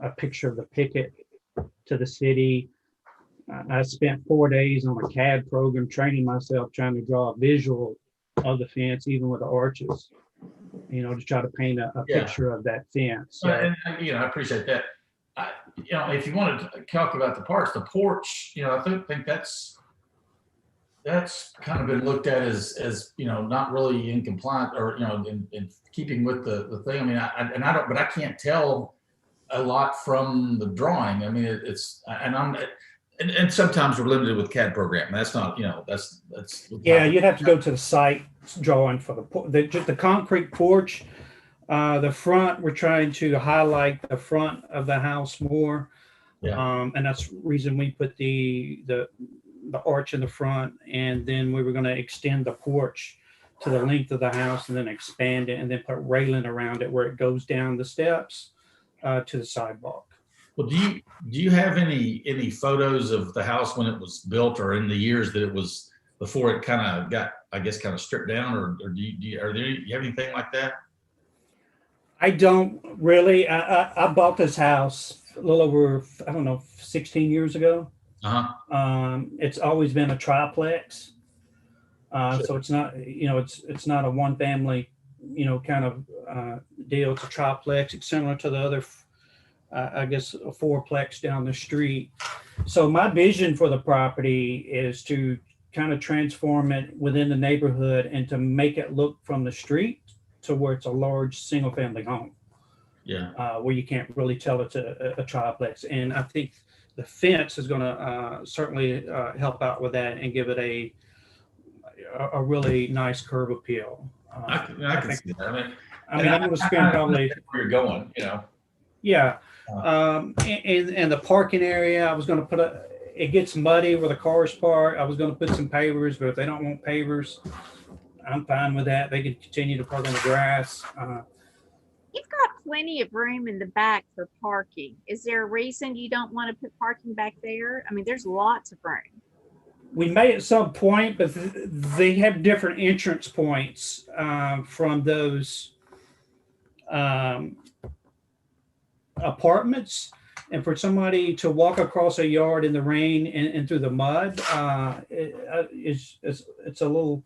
a picture of the picket to the city. I spent 4 days on a CAD program training myself trying to draw a visual of the fence, even with the arches, to try to paint a picture of that fence. So, and I appreciate that. If you want to talk about the parts, the porch, I think that's kind of been looked at as not really in compliance or in keeping with the thing. I mean, but I can't tell a lot from the drawing. I mean, and sometimes we're limited with CAD program. That's not, that's. Yeah, you'd have to go to the site drawing for the concrete porch. The front, we're trying to highlight the front of the house more. Yeah. And that's the reason we put the arch in the front, and then we were going to extend the porch to the length of the house and then expand it and then put railing around it where it goes down the steps to the sidewalk. Well, do you have any photos of the house when it was built or in the years that it was before it kind of got, I guess, kind of stripped down, or do you have anything like that? I don't really. I bought this house a little over, 16 years ago. It's always been a triplex. Sure. So it's not, it's not a one family, kind of deal. It's a triplex. It's similar to the other I guess a fourplex down the street. So my vision for the property is to kind of transform it within the neighborhood and to make it look from the street to where it's a large single family home. Yeah. Where you can't really tell it's a triplex. And I think the fence is going to certainly help out with that and give it a really nice curb appeal. I can see that. I mean, I'm going to spend probably where you're going, Yeah. And the parking area, I was going to put it gets muddy where the cars park. I was going to put some pavers, but if they don't want pavers, I'm fine with that. They can continue to park on the grass. You've got plenty of room in the back for parking. Is there a reason you don't want to put parking back there? I mean, there's lots of room. We may at some point, but they have different entrance points from those apartments, and for somebody to walk across a yard in the rain and through the mud, it's a little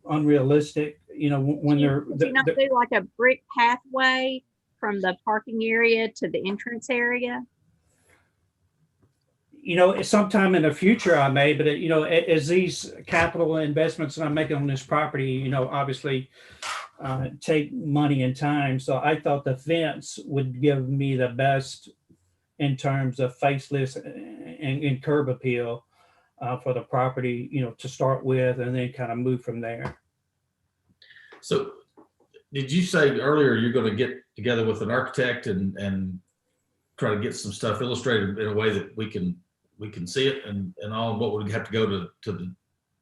unrealistic. When Would you not do like a brick pathway from the parking area to the entrance area? Sometime in the future I may, but as these capital investments that I'm making on this property, obviously take money and time. So I thought the fence would give me the best in terms of faceless and curb appeal for the property, to start with, and then kind of move from there. So did you say earlier you're going to get together with an architect and try to get some stuff illustrated in a way that we can see it and all? What would have to go to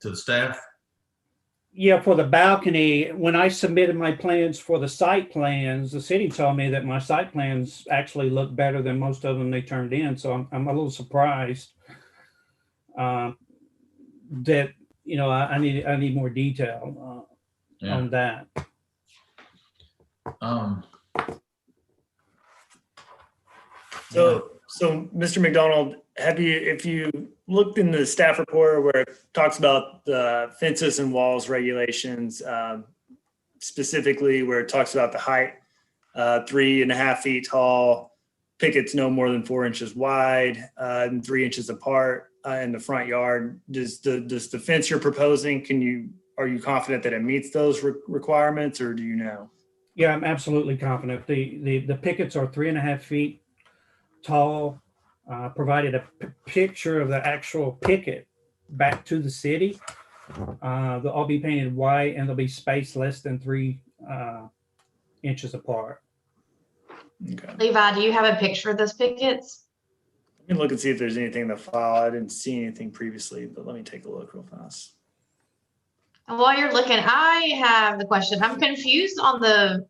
the staff? Yeah, for the balcony, when I submitted my plans for the site plans, the city told me that my site plans actually look better than most of them they turned in. So I'm a little surprised that, I need more detail on that. So Mr. McDonald, if you looked in the staff report where it talks about the fences and walls regulations, specifically where it talks about the height, 3.5 feet tall, pickets no more than 4 inches wide, and 3 inches apart in the front yard. Does the fence you're proposing, are you confident that it meets those requirements, or do you know? Yeah, I'm absolutely confident. The pickets are 3.5 feet tall. Provided a picture of the actual picket back to the city. They'll all be painted white and they'll be spaced less than 3 inches apart. Okay. Levi, do you have a picture of those pickets? Let me look and see if there's anything in the file. I didn't see anything previously, but let me take a look real fast. And while you're looking, I have the question. I'm confused on the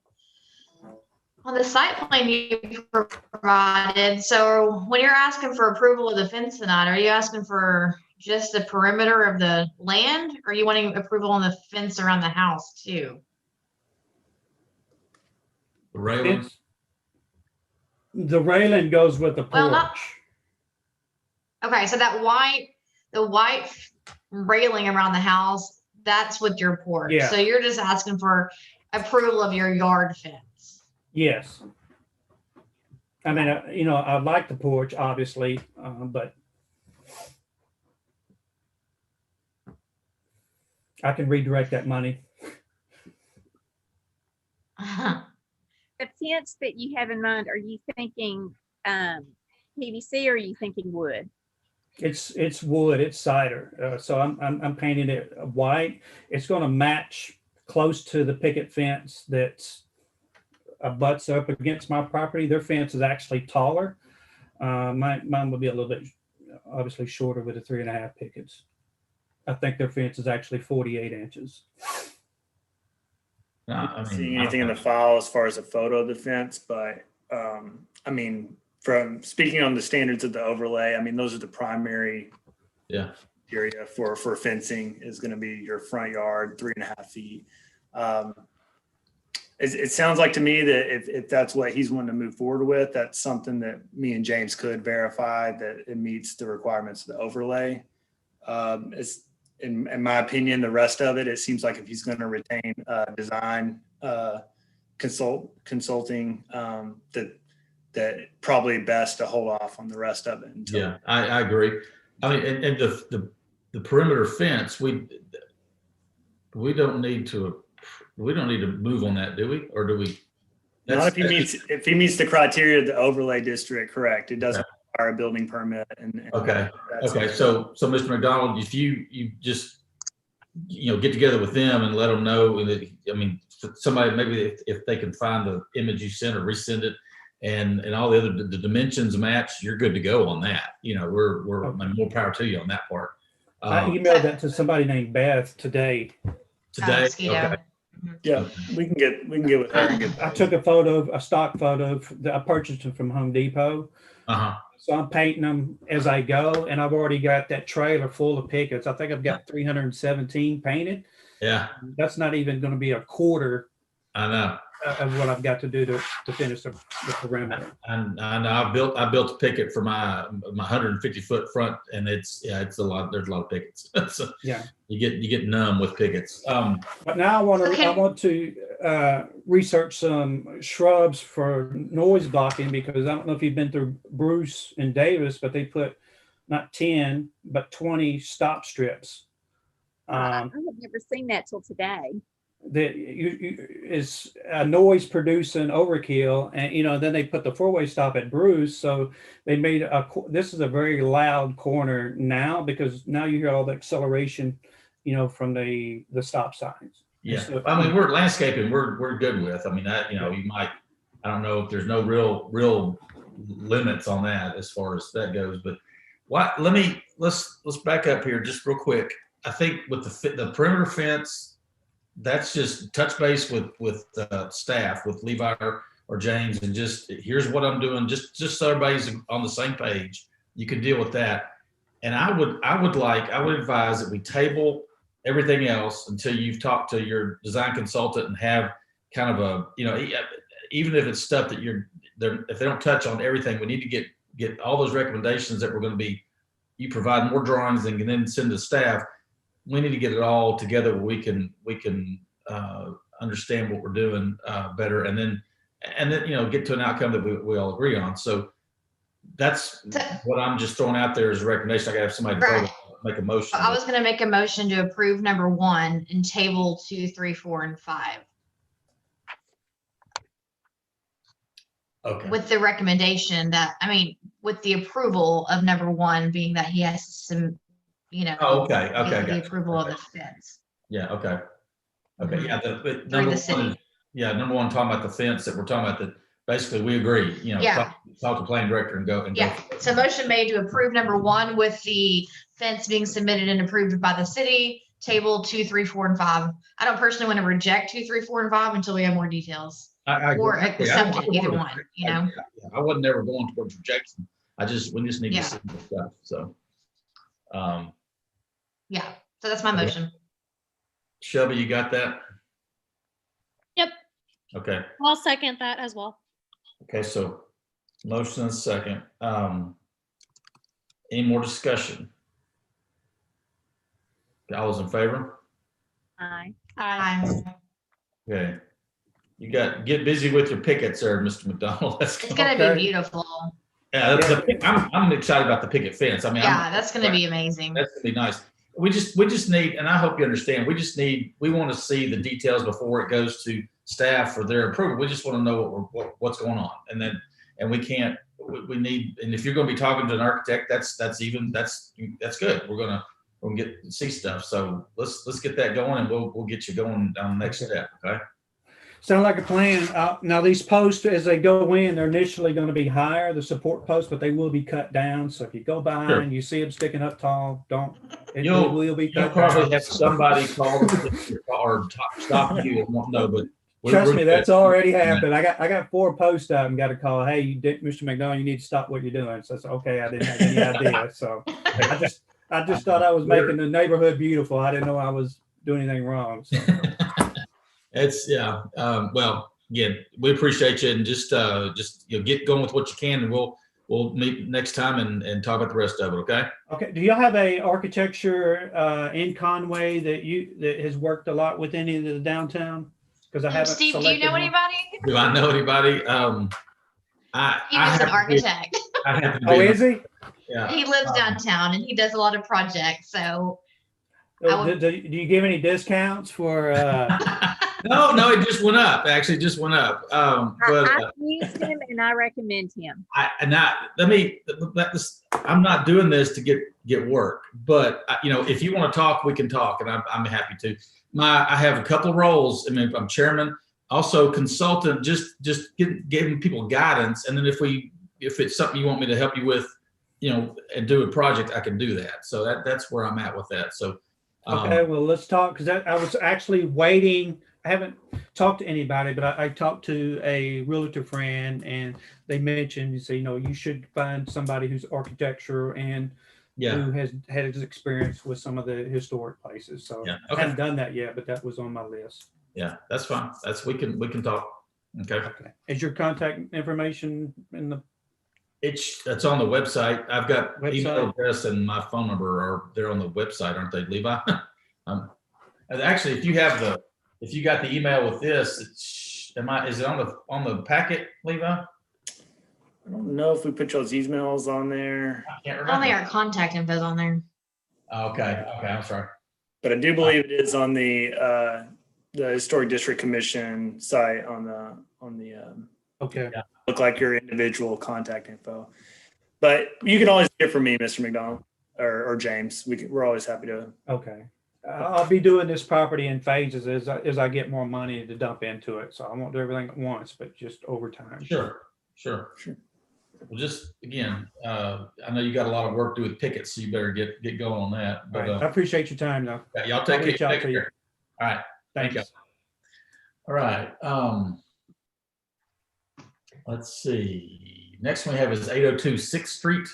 site plan you provided. So when you're asking for approval of the fence tonight, are you asking for just the perimeter of the land, or are you wanting approval on the fence around the house too? The railings? The railing goes with the porch. Well, okay, so the white railing around the house, that's with your porch. Yeah. So you're just asking for approval of your yard fence. Yes. I mean, I like the porch, obviously, but I can redirect that money. The fence that you have in mind, are you thinking PVC or are you thinking wood? It's wood, it's cider. So I'm painting it white. It's going to match close to the picket fence that's butts up against my property. Their fence is actually taller. Mine will be a little bit obviously shorter with the 3.5 pickets. I think their fence is actually 48 inches. No, I mean, Seeing anything in the file as far as a photo of the fence, but I mean, from speaking on the standards of the overlay, I mean, those are the primary area for fencing is going to be your front yard, 3.5 feet. It sounds like to me that if that's what he's wanting to move forward with, that's something that me and James could verify that it meets the requirements of the overlay. It's, in my opinion, the rest of it, it seems like if he's going to retain design consulting, that probably best to hold off on the rest of it. Yeah, I agree. I mean, and the perimeter fence, we don't need to move on that, do we? Or do we? Not if he meets the criteria of the overlay district, correct. It doesn't require a building permit. Okay. So Mr. McDonald, if you just, get together with them and let them know that, I mean, somebody, maybe if they can find the image you sent or resend it and all the other, the dimensions match, you're good to go on that. We're more power to you on that part. I emailed that to somebody named Beth today. Okay. Yeah, we can get with her. I took a stock photo that I purchased them from Home Depot. So I'm painting them as I go, and I've already got that trailer full of pickets. I think I've got 317 painted. Yeah, that's not even going to be a quarter. I know of what I've got to do to finish the perimeter. And I built a picket for my 150-foot front, and it's a lot. There's a lot of pickets. So yeah, you get numb with pickets. But now I want to research some shrubs for noise blocking, because I don't know if you've been through Bruce and Davis, but they put not 10 but 20 stop strips. I have never seen that till today. that is a noise producing overkill, and then they put the four-way stop at Bruce, so they made this is a very loud corner now, because now you hear all the acceleration, from the stop signs. Yeah, So, I mean, we're landscaping, we're good with. I mean, that, you might, I don't know if there's no real limits on that as far as that goes, but let's back up here just real quick. I think with the perimeter fence, that's just touch base with staff, with Levi or James, and just, here's what I'm doing, just so everybody's on the same page. You can deal with that. And I would advise that we table everything else until you've talked to your design consultant and have kind of a, even if it's stuff that if they don't touch on everything, we need to get all those recommendations that we're going to be, you provide more drawings and then send to staff. We need to get it all together where we can understand what we're doing better, and then get to an outcome that we all agree on. So that's what I'm just throwing out there as a recommendation. I got to have somebody Right. make a motion. I was going to make a motion to approve number 1 and table 2, 3, 4, and 5 Okay. with the recommendation that, with the approval of number 1 being that he has some, Oh, okay. get the Gotcha. approval of the fence. Yeah. Okay. Yeah. Through Number the city. one, number one, talking about the fence that we're talking about, that basically we agree, Yeah. talk to planning director and go. Yeah, so motion made to approve number 1 with the fence being submitted and approved by the city, table 2, 3, 4, and 5. I don't personally want to reject 2, 3, 4, and 5 until we have more details. Or accept it, either one, I wasn't ever going towards rejection. we just need to see the stuff. So, Yeah, so that's my motion. Shelby, you got that? Yep. Okay. I'll second that as well. Okay, so motion and second. Any more discussion? All those in favor? Aye. Okay. You get busy with your pickets there, Mr. McDonald. It's gonna be beautiful. Yeah, I'm excited about the picket fence. Yeah, that's gonna be amazing. That's gonna be nice. We just need, and I hope you understand, we want to see the details before it goes to staff for their approval. We just want to know what's going on, and we need, and if you're going to be talking to an architect, that's good. We're gonna see stuff. So let's get that going, and we'll get you going down the next step. Okay. Sound like a plan. Now these posts, as they go in, they're initially going to be higher, the support posts, but they will be cut down. So if you go by and you see them sticking up tall, it will be cut down. You'll probably have somebody call or stop you and won't know, but trust me, that's already happened. I got 4 posts up and got a call. Hey, Mr. McDonald, you need to stop what you're doing. So I said, okay, I didn't have any idea. So I just thought I was making the neighborhood beautiful. I didn't know I was doing anything wrong. So. It's well, again, we appreciate you, and just get going with what you can, and we'll meet next time and talk about the rest of it. Okay. Okay. Do y'all have a architecture in Conway that has worked a lot with any of the downtown? Because I haven't. Steve, do you know anybody? Do I know anybody? He was an architect. Is he? Yeah. He lives downtown and he does a lot of projects. So do you give any discounts for? No, it just went up. Actually, just went up. But I've used him and I recommend him. I'm not doing this to get work, but if you want to talk, we can talk, and I'm happy to. I have a couple of roles. I'm chairman, also consultant, just giving people guidance, and then if it's something you want me to help you with, and do a project, I can do that. So that's where I'm at with that. So. Okay, well, let's talk, because I was actually waiting. I haven't talked to anybody, but I talked to a realtor friend, and they mentioned, you should find somebody who's architecture and who has had experience with some of the historic places. So I haven't done that yet, but that was on my list. Yeah, that's fine. We can talk. Okay. Is your contact information in the? That's on the website. I've got email address and my phone number are there on the website, aren't they, Levi? Actually, if you got the email with this, is it on the packet, Levi? I don't know if we put y'all's emails on there. I can't I remember. don't think our contact info is on there. Okay, I'm sorry. But I do believe it is on the the Historic District Commission site on the Okay. look like your individual contact info. But you can always get from me, Mr. McDonald or James. We're always happy to. Okay. I'll be doing this property in phases as I get more money to dump into it. So I won't do everything at once, but just over time. Sure. Well, just again, I know you got a lot of work to do with pickets, so you better get going on that. All But right. I appreciate your time though. yeah, y'all take I'll reach out care. to you. All right. Thank you. Thanks. All right. Let's see. Next one we have is 802 6th Street.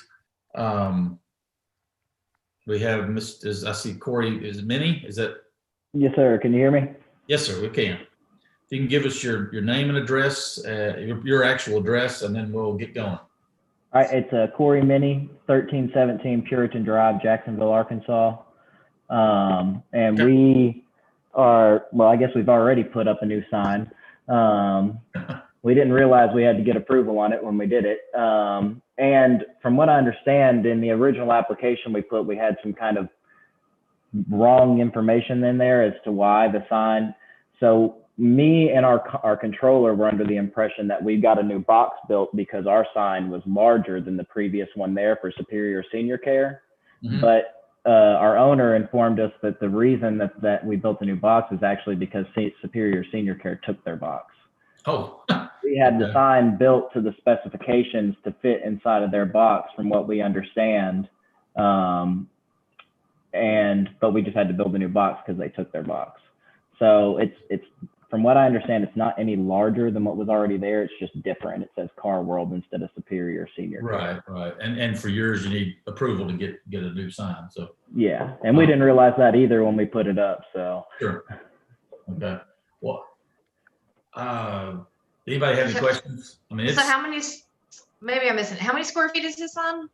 We have I see Corey is Minnie. Is that? Yes, sir. Can you hear me? Yes, sir. We can. If you can give us your name and address, your actual address, and then we'll get going. All right. It's Corey Minnie, 1317 Puritan Drive, Jacksonville, Arkansas. And Okay. we are, well, I guess we've already put up a new sign. We didn't realize we had to get approval on it when we did it. And from what I understand, in the original application we had some kind of wrong information in there as to why the sign. So me and our controller were under the impression that we got a new box built because our sign was larger than the previous one there for Superior Senior Care. Mhm. But our owner informed us that the reason that we built a new box is actually because Superior Senior Care took their box. Oh, We had the Okay. sign built to the specifications to fit inside of their box from what we understand. But we just had to build a new box because they took their box. So it's from what I understand, it's not any larger than what was already there. It's just different. It says Car World instead of Superior Senior Care. right. And for yours, you need approval to get a new sign. So Yeah. And we didn't realize that either when we put it up. So sure. Okay. Well, anybody have any questions? I mean, So how many, maybe I'm missing, how many square feet is this on?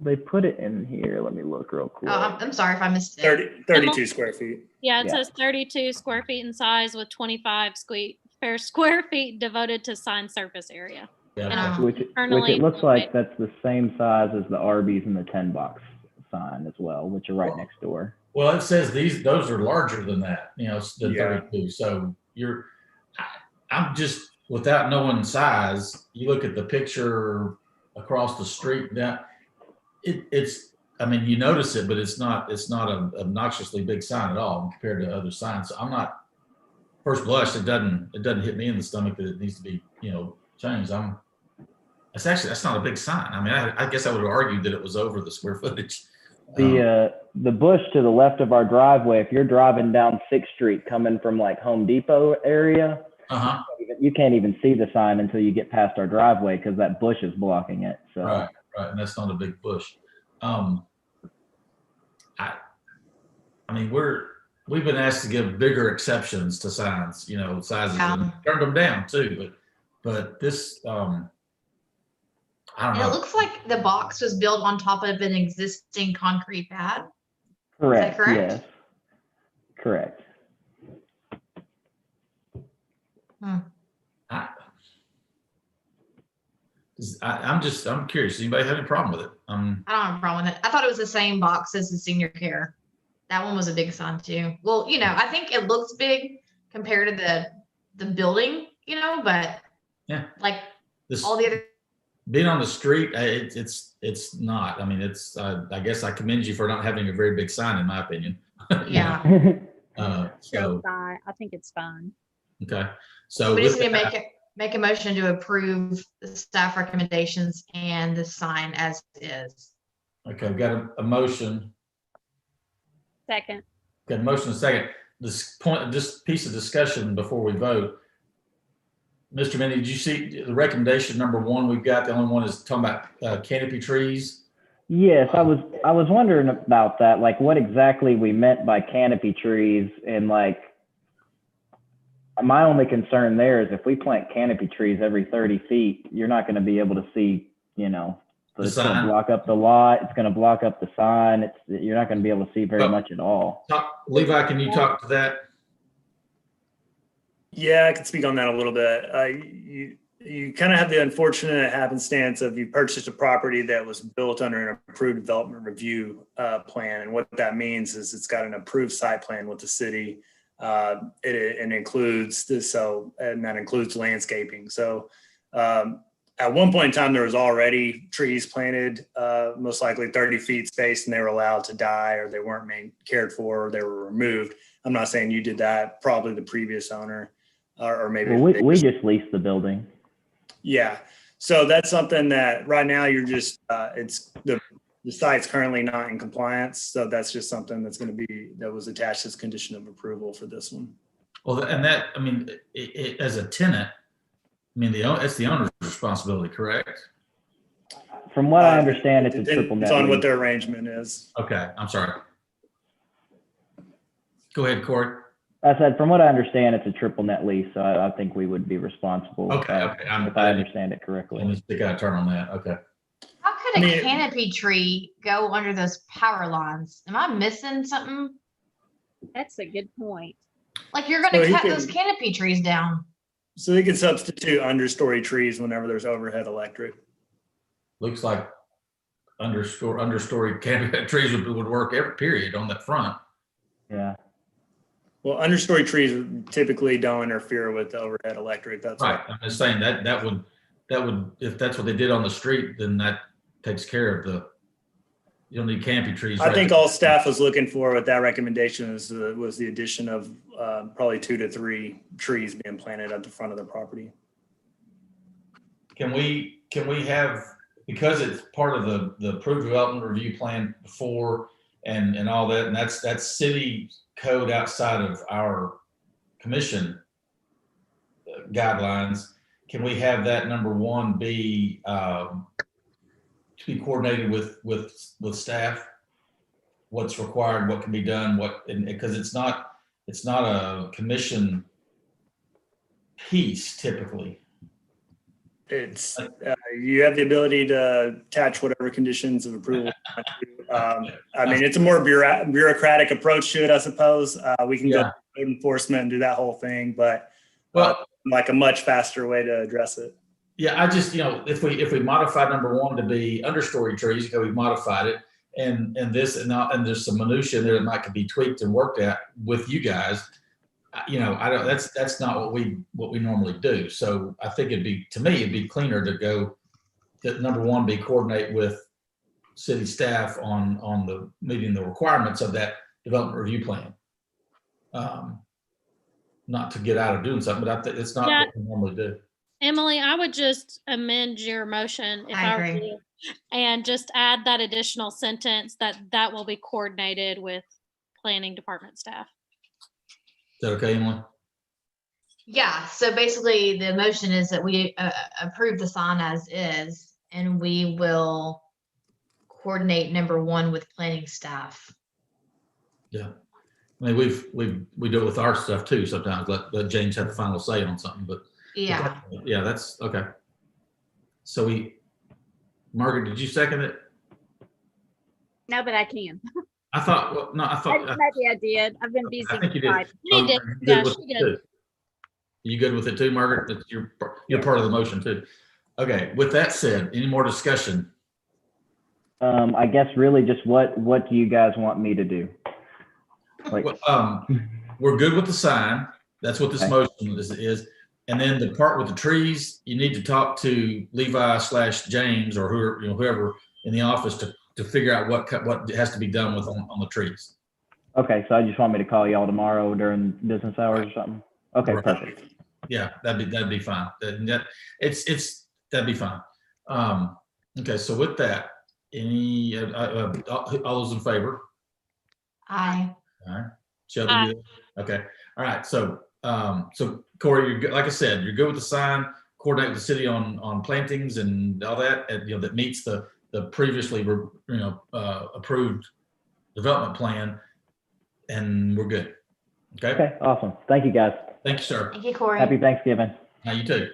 they put it in here. Let me look real quick. Oh, I'm sorry if I missed it. 32 square feet. Yeah, it Yeah. says 32 square feet in size with 25 square feet devoted to sign surface area. yeah. Oh. Which Internally, it looks like that's the same size as the Arby's and the 10 box sign as well, which are right next door. Well, it says those are larger than that, than Yeah. 32. So I'm just, without knowing size, you look at the picture across the street, that it's, I mean, you notice it, but it's not an obnoxiously big sign at all compared to other signs. So I'm not, first blush, it doesn't hit me in the stomach that it needs to be, changed. That's not a big sign. I mean, I guess I would have argued that it was over the square footage. The bush to the left of our driveway, if you're driving down 6th Street coming from like Home Depot area, Uh-huh. you can't even see the sign until you get past our driveway because that bush is blocking it. So Right. And that's not a big bush. I mean, we've been asked to give bigger exceptions to signs, sizes, and turned them down too. But this, I don't And it know. looks like the box was built on top of an existing concrete pad. correct. correct? Yes. Correct. I'm curious. Does anybody have any problem with it? I don't have a problem with it. I thought it was the same box as the Senior Care. That one was a big sign too. Well, I think it looks big compared to the building, but Yeah. like This all the other. being on the street, it's not. I mean, I guess I commend you for not having a very big sign, in my opinion. Yeah. So I think it's fine. okay. So We just with need to that- make a motion to approve the staff recommendations and the sign as is. okay, we've got a motion. Second. Got a motion and a second. This piece of discussion before we vote. Mr. Minnie, did you see the recommendation number 1 we've got? The only one is talking about Canopy Trees. Yes, I was wondering about that, like what exactly we meant by canopy trees, and like my only concern there is if we plant canopy trees every 30 feet, you're not going to be able to see, so The it's going sign. to block up the lot, it's going to block up the sign, you're not going to be able to see very Oh. much at all. Levi, can you talk to that? Yeah, I can speak on that a little bit. You kind of have the unfortunate happenstance of you purchased a property that was built under an approved development review plan. And what that means is it's got an approved site plan with the city. It includes this, and that includes landscaping. So at one point in time, there was already trees planted, most likely 30 feet spaced, and they were allowed to die, or they weren't cared for, or they were removed. I'm not saying you did that, probably the previous owner, or maybe. Well, we just leased the building. Yeah. So that's something that right now you're just, it's the site's currently not in compliance. So that's just something that's going to be, that was attached as condition of approval for this one. Well, and that, I mean, as a tenant, I mean, it's the owner's responsibility, correct? From what I understand, it's a triple net It's on what lease. their arrangement is. Okay, I'm sorry. Go ahead, Corey. I said, from what I understand, it's a triple net lease, so I think we would be responsible. Okay, if I understand it correctly. Let me stick out a turn on that. Okay. How could a canopy tree go under those power lines? Am I missing something? That's a good point. Like you're gonna So he cut can- those canopy trees down. So you can substitute understory trees whenever there's overhead electric. Looks like understory canopy trees would work every period on that front. Yeah. Well, understory trees typically don't interfere with the overhead electric. That's Right. right. I'm just saying that would, if that's what they did on the street, then that takes care of you don't need canopy trees. I think all staff was looking for with that recommendation was the addition of probably 2 to 3 trees being planted at the front of the property. Can we have, because it's part of the approved development review plan before and all that, and that's city code outside of our commission guidelines, can we have that number one be to be coordinated with staff? What's required, what can be done, because it's not a commission piece typically. It's you have the ability to attach whatever conditions of approval. I mean, it's a more bureaucratic approach to it, I suppose. We can go code enforcement and do that whole thing, but like a much faster way to address it. Yeah, I just, if we modify number one to be understory trees, because we modified it, and there's some minutia there that might could be tweaked and worked at with you guys. I don't. That's not what we normally do. So I think it'd be cleaner to go that number one be coordinate with city staff on the meeting the requirements of that development review plan. Not to get out of doing something, but I think it's not what we normally do. Emily, I would just amend your motion if I were agree. you, and just add that additional sentence that will be coordinated with planning department staff. Is that okay, Emily? Yeah, so basically the motion is that we approve the sign as is, and we will coordinate number one with planning staff. Yeah. I mean, we do it with our stuff too sometimes. Let James have the final say on something, but Yeah, yeah, that's okay. So Margaret, did you second it? No, but I can. I thought, well, no, I thought. Maybe I did. I've been busy. I think you with did. life. She did. You Yeah, good with she it did. too? You good with it too, Margaret? That you're part of the motion too. Okay. With that said, any more discussion? I guess really just what do you guys want me to do? Like, Well, we're good with the sign. That's what this Okay. motion is. And then the part with the trees, you need to talk to Levi/James or whoever in the office to figure out what has to be done with on the trees. okay, so I just want me to call y'all tomorrow during business hours or something? Okay, Right. perfect. Yeah, that'd be fine. That'd be fine. Okay, so with that, any all those in favor? I All right, Shelby. you good? Okay, all right. So Corey, you're good. Like I said, you're good with the sign. Coordinate with the city on plantings and all that, and that meets the previously approved development plan, and we're good. Okay. Okay, awesome. Thank you, guys. Thank you, sir. thank you, Corey. Happy Thanksgiving. Now you too.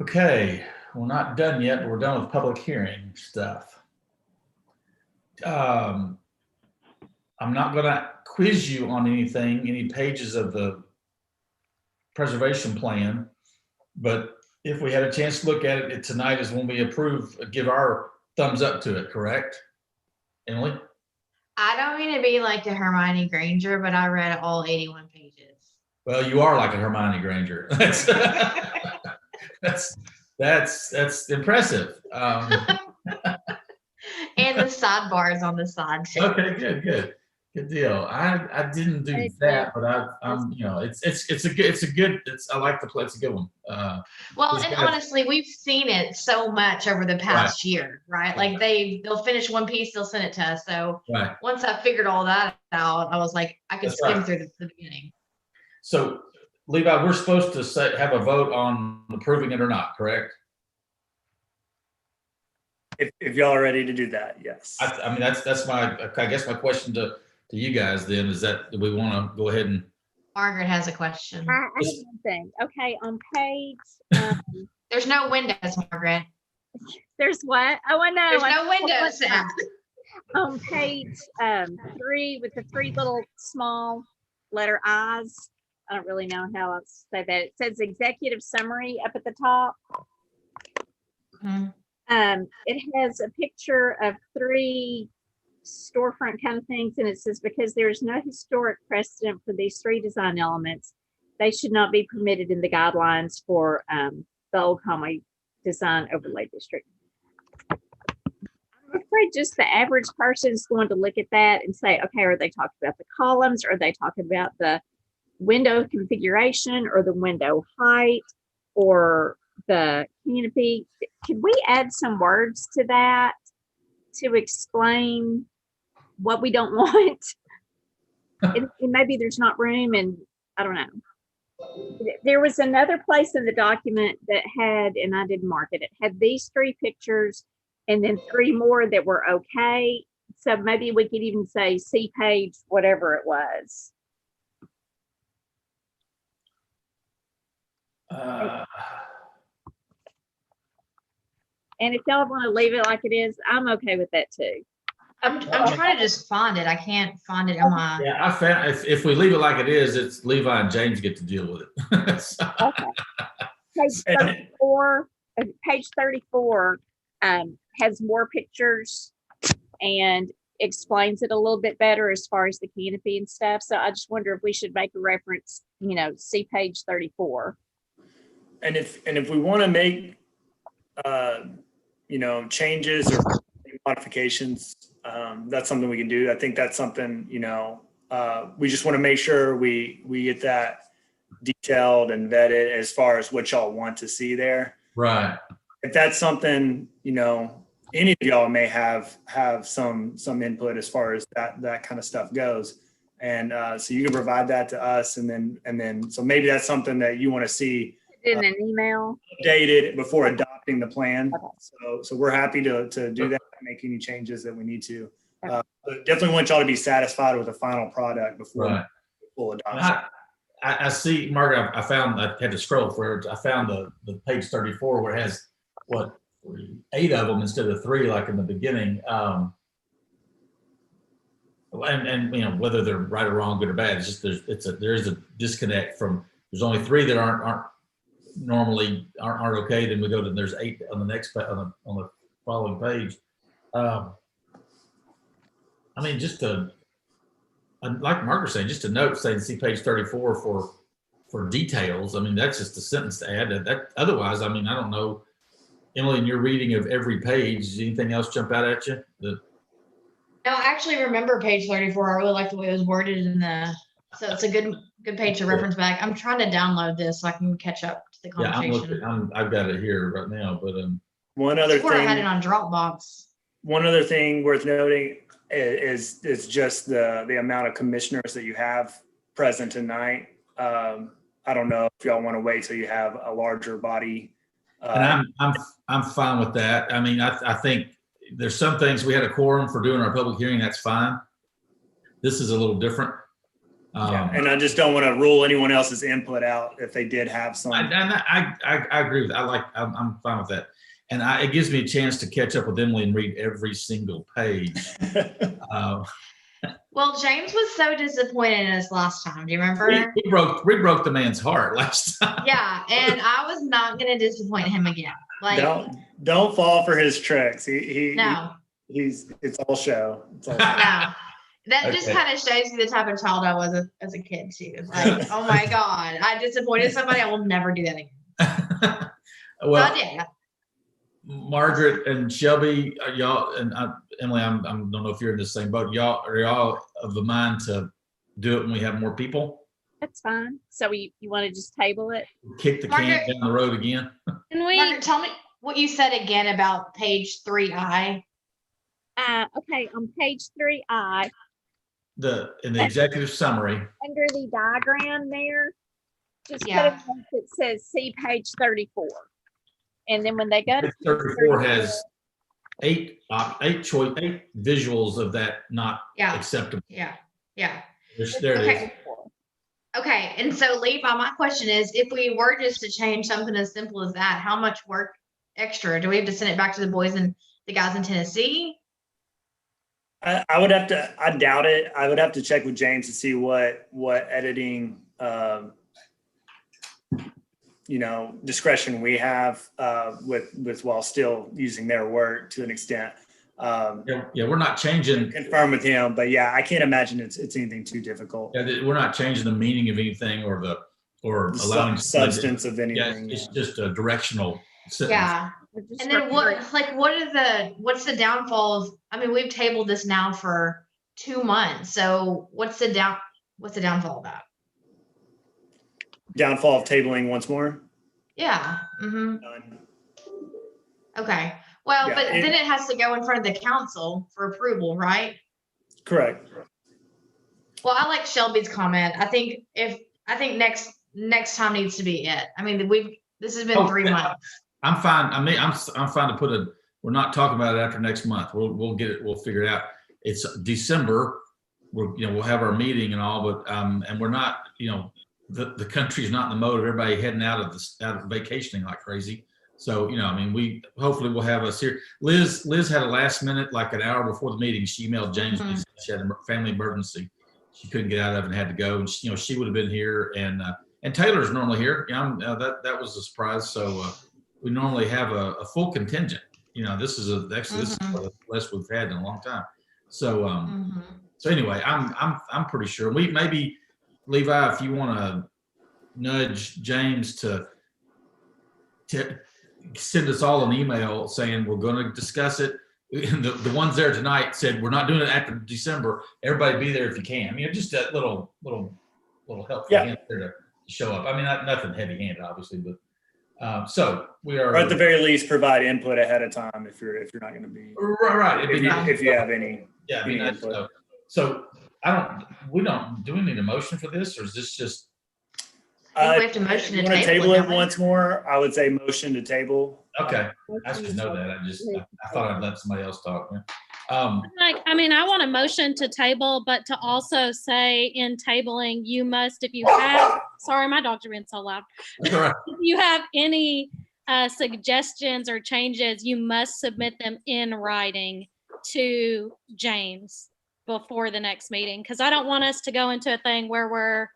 Okay, we're not done yet, but we're done with public hearing stuff. I'm not gonna quiz you on any pages of the preservation plan, but if we had a chance to look at it tonight is when we give our thumbs up to it, correct? Emily? I don't mean to be like the Hermione Granger, but I read all 81 pages. Well, you are like a Hermione Granger. That's impressive. And the sidebars on the side too. Okay, good deal. I didn't do that, but I'm I like the play. It's a good one. Well, these and guys- honestly, we've seen it so much over the past year, right? Like they'll finish one piece, they'll send it to us. So Right. once I figured all that out, I was like, I could That's skim right. through the beginning. So, Levi, we're supposed to have a vote on approving it or not, correct? If y'all are ready to do that, yes. I mean, that's I guess my question to you guys then is that, do we want to go ahead and? Margaret has a question. I have one thing. Okay, on page, There's no windows, Margaret. there's what? Oh, I know. There's I no know windows, what's Sam. on page 3 with the 3 little small letter I's. I don't really know how else to say that. It says executive summary up at the top. Mhm. It has a picture of 3 storefront kind of things, and it says because there is no historic precedent for these 3 design elements, they should not be permitted in the guidelines for the Old Conway Design Overlay District. I'm afraid just the average person is going to look at that and say, okay, are they talking about the columns? Are they talking about the window configuration or the window height or the canopy? Could we add some words to that to explain what we don't want? And maybe there's not room, and I don't know. There was another place in the document that had, and I didn't mark it, it had these 3 pictures and then 3 more that were okay. So maybe we could even say see page, whatever it was. And if y'all want to leave it like it is, I'm okay with that too. I'm trying to just find it. I can't find it on my. Yeah, I found if we leave it like it is, it's Levi and James get to deal with it. So- Okay. Page 34, page 34 has more pictures and explains it a little bit better as far as the canopy and stuff. So I just wonder if we should make a reference, see page 34. And if we want to make, changes or modifications, that's something we can do. I think that's something, we just want to make sure we get that detailed and vetted as far as what y'all want to see there. Right. If that's something, any of y'all may have some input as far as that kind of stuff goes. And so you can provide that to us, and then so maybe that's something that you want to see In an email. updated before adopting the plan. Okay. So we're happy to do that, make any changes that we need to. But definitely want y'all to be satisfied with the final product before full adoption. I see, Margaret, I had to scroll for it. I found the page 34 where it has 8 of them instead of 3 like in the beginning. And whether they're right or wrong, good or bad, it's just there is a disconnect from, there's only 3 that aren't normally aren't okay. Then we go to, there's 8 on the next on the following page. I mean, like Mark was saying, just a note saying see page 34 for details. I mean, that's just a sentence to add. That otherwise, I mean, I don't know, Emily, in your reading of every page, does anything else jump out at you? No, I actually remember page 34. I really like the way it was worded so it's a good page to reference back. I'm trying to download this so I can catch up to the conversation. Yeah, I've got it here right now, but One other I had it thing. on Dropbox. One other thing worth noting is just the amount of commissioners that you have present tonight. I don't know if y'all want to wait till you have a larger body. And I'm fine with that. I mean, I think there's some things we had a quorum for doing our public hearing. That's fine. This is a little different. And I just don't want to rule anyone else's input out if they did have some. I agree with that. I'm fine with that. And it gives me a chance to catch up with Emily and read every single page. Well, James was so disappointed in us last time. Do you remember? We broke the man's heart last time. Yeah, and I was not going to disappoint him again. Like, don't fall for his tricks. No. It's all show. It's all show. No. That just Okay. kind of shows you the type of child I was as a kid too. It's like, oh my God, I disappointed somebody. I will never do that again. Well, But yeah, Margaret and Shelby, are y'all, and Emily, I don't know if you're in the same boat. Are y'all of the mind to do it when we have more people? That's fine. So you want to just table it? Kick the can Margaret- down the road again? Can we, Margaret, tell me what you said again about page 3I. Okay, on page 3I, In the executive summary, under the diagram there, just put a Yeah. note that says see page 34. And then when they go to page page 34 has eight visuals of that not Yeah. acceptable. Yeah. There it is. Okay. Okay. And so Levi, my question is, if we were just to change something as simple as that, how much work extra? Do we have to send it back to the boys and the guys in Tennessee? I would have to, I doubt it. I would have to check with James to see what editing, discretion we have with while still using their work to an extent. Yeah, we're not changing. Confirm with him, but yeah, I can't imagine it's anything too difficult. Yeah, we're not changing the meaning of anything or The allowing substance of Yeah, anything. it's just a directional sentence. Yeah. And then what's the downfall of, I mean, we've tabled this now for 2 months. So what's the downfall of that? Downfall of tabling once more. Yeah. Mm-hmm. None. Okay. Well, Yeah, but then it has to go in front of the council for approval, right? Correct. Well, I like Shelby's comment. I think next time needs to be it. I mean, this has been 3 months. I'm fine. I mean, I'm fine to we're not talking about it after next month. We'll get it. We'll figure it out. It's December. We'll have our meeting and all, but and we're not, the country's not in the mode of everybody heading out of vacationing like crazy. So, I mean, hopefully we'll have us here. Liz had a last minute, like an hour before the meeting, she emailed James. Mhm. She had a family emergency. She couldn't get out of it and had to go. And she would have been here, and Taylor's normally here. That was a surprise. So we normally have a full contingent. This is actually this is the less we've had in a long time. So so anyway, I'm pretty sure maybe Levi, if you want to nudge James to send us all an email saying we're going to discuss it. And the ones there tonight said we're not doing it after December. Everybody be there if you can. Just that little help for him there to show up. I mean, nothing heavy-handed, obviously, but so we are. Or at the very least, provide input ahead of time if you're not going to be right. If you have any. Yeah, any nice. input. So do we need a motion for this, or is this just? I think we have to motion You to want to table table it, it don't we? once more? I would say motion to table. Okay, I should know that. I thought I'd let somebody else talk. I want a motion to table, but to also say in tabling, you must, if you have, sorry, my dogs are being so loud. That's all right. If you have any suggestions or changes, you must submit them in writing to James before the next meeting. Because I don't want us to go into a thing where we're,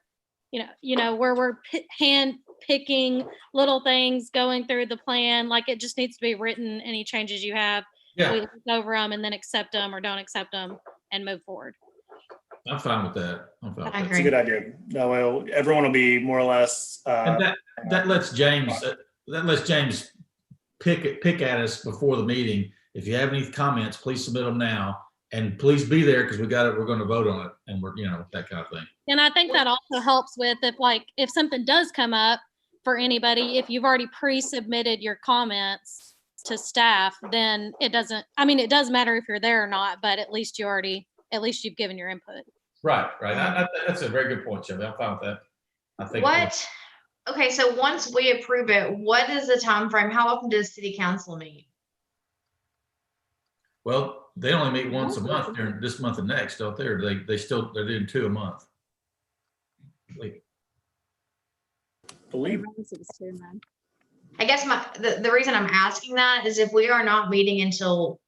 where we're hand picking little things, going through the plan. Like, it just needs to be written. Any changes you have, Yeah, we look over them and then accept them or don't accept them and move forward. I'm fine with that. I It's a good idea. That way, everyone will be more or less. And that lets James pick at us before the meeting. If you have any comments, please submit them now, and please be there because we're going to vote on it, and we're that kind of thing. And I think that also helps with if something does come up for anybody, if you've already pre-submitted your comments to staff, then it does matter if you're there or not, but at least you've given your input. Right. That's a very good point, Shelby. I'm fine with that. I think. Okay, so once we approve it, what is the time frame? How often does city council meet? Well, they only meet once a month during this month and next, don't they? Or they're doing 2 a month. Believe. I guess the reason I'm asking that is if we are not meeting until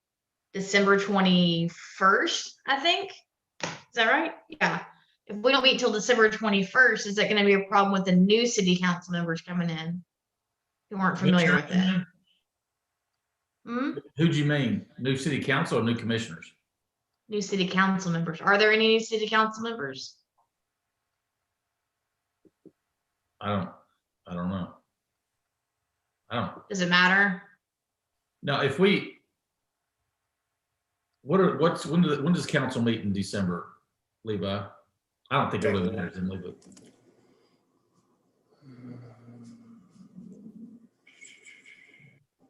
December 21st, I think. Is that right? Yeah. If we don't meet till December 21st, is that going to be a problem with the new city council members coming in who aren't familiar with it? Who'd you mean? New city council or new commissioners? new city council members. Are there any new city council members? I don't know. Does it matter? Now, if we, when does council meet in December, Levi? I don't think it really matters in Levi.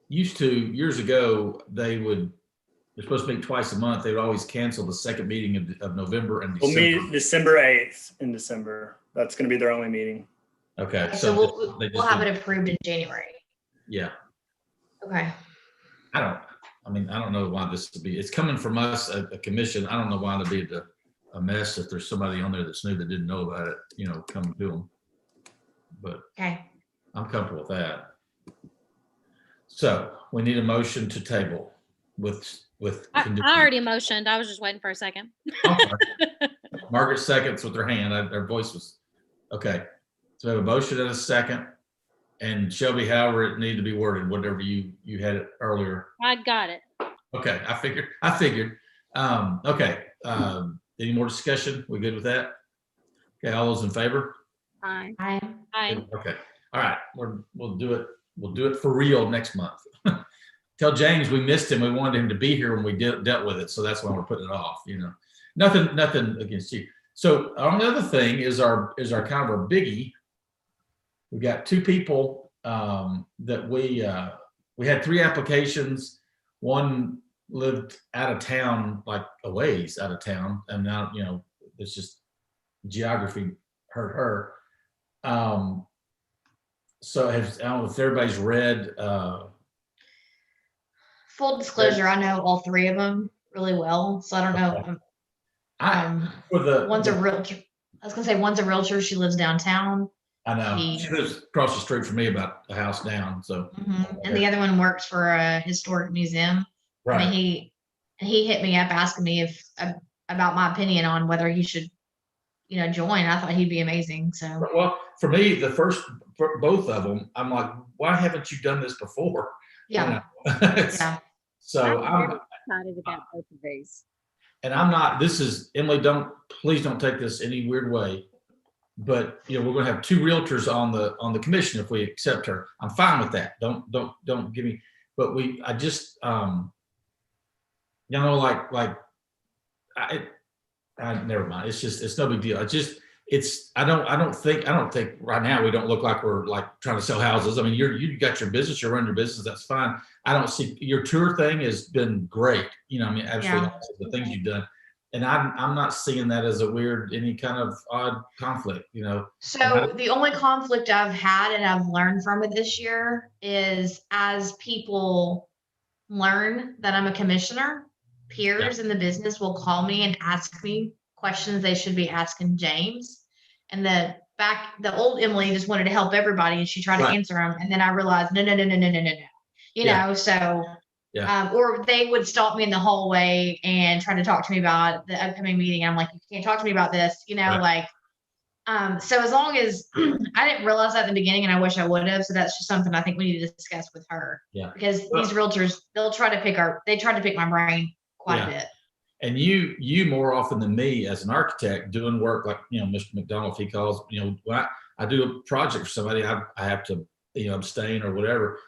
Used to, years ago, they're supposed to meet twice a month. They would always cancel the second meeting of November and We'll December. meet December 8th in December. That's going to be their only meeting. Okay, So we'll they have do- it approved in January. Yeah, Okay. I don't know why this would be, it's coming from us, a commission. I don't know why it'd be a mess if there's somebody on there that's new that didn't know about it, coming to them. But Okay. I'm comfortable with that. So we need a motion to table with. I conditions. already motioned. I was just waiting for a second. Okay. Margaret seconds with her hand. Her voice was, okay. So we have a motion and a second. And Shelby, however it needed to be worded, whatever you had it earlier. I got it. Okay, I figured. Okay, any more discussion? We good with that? Okay, all those in favor? Aye. I Okay, all right, we'll do it. We'll do it for real next month. Tell James we missed him. We wanted him to be here when we dealt with it, so that's why we're putting it off. Nothing against you. So on the other thing is our kind of a biggie. We got two people that we had 3 applications. One lived out of town, like a ways out of town, and now it's just geography hurt her. So I don't know if everybody's read. Full disclosure, I know all 3 of them really well, so I don't know. One's a realtor. I was gonna say one's a realtor. She lives downtown. I know. She lives across the street from me, about a house down. So, and the other one works for a historic museum. right. I mean, he hit me up asking me about my opinion on whether he should, join. I thought he'd be amazing. So, Well, for me, for both of them, I'm like, why haven't you done this before? yeah, yeah. So I'm very excited about both of these. and I'm not. This is Emily. Please don't take this any weird way. But we're going to have 2 realtors on the commission if we accept her. I'm fine with that. Don't give me. But I just never mind. It's no big deal. I don't think right now we don't look like we're like trying to sell houses. I mean, you got your business, you're running your business. That's fine. I don't see your tour thing has been great. Absolutely the things you've done. And I'm not seeing that as any kind of odd conflict, So the only conflict I've had and I've learned from it this year is as people learn that I'm a commissioner, peers in the business will call me and ask me questions they should be asking James. And the old Emily just wanted to help everybody and she tried to answer them. And then I realized, no. So or they would stop me in the hallway and try to talk to me about the upcoming meeting. I'm like, you can't talk to me about this, so as long as I didn't realize that in the beginning and I wish I would have. So that's just something I think we need to discuss with her. Yeah. Because these realtors, they tried to pick my brain quite a bit. And you more often than me as an architect doing work like, Mr. McDonald, if he calls, when I do a project for somebody, I have to, abstain or whatever.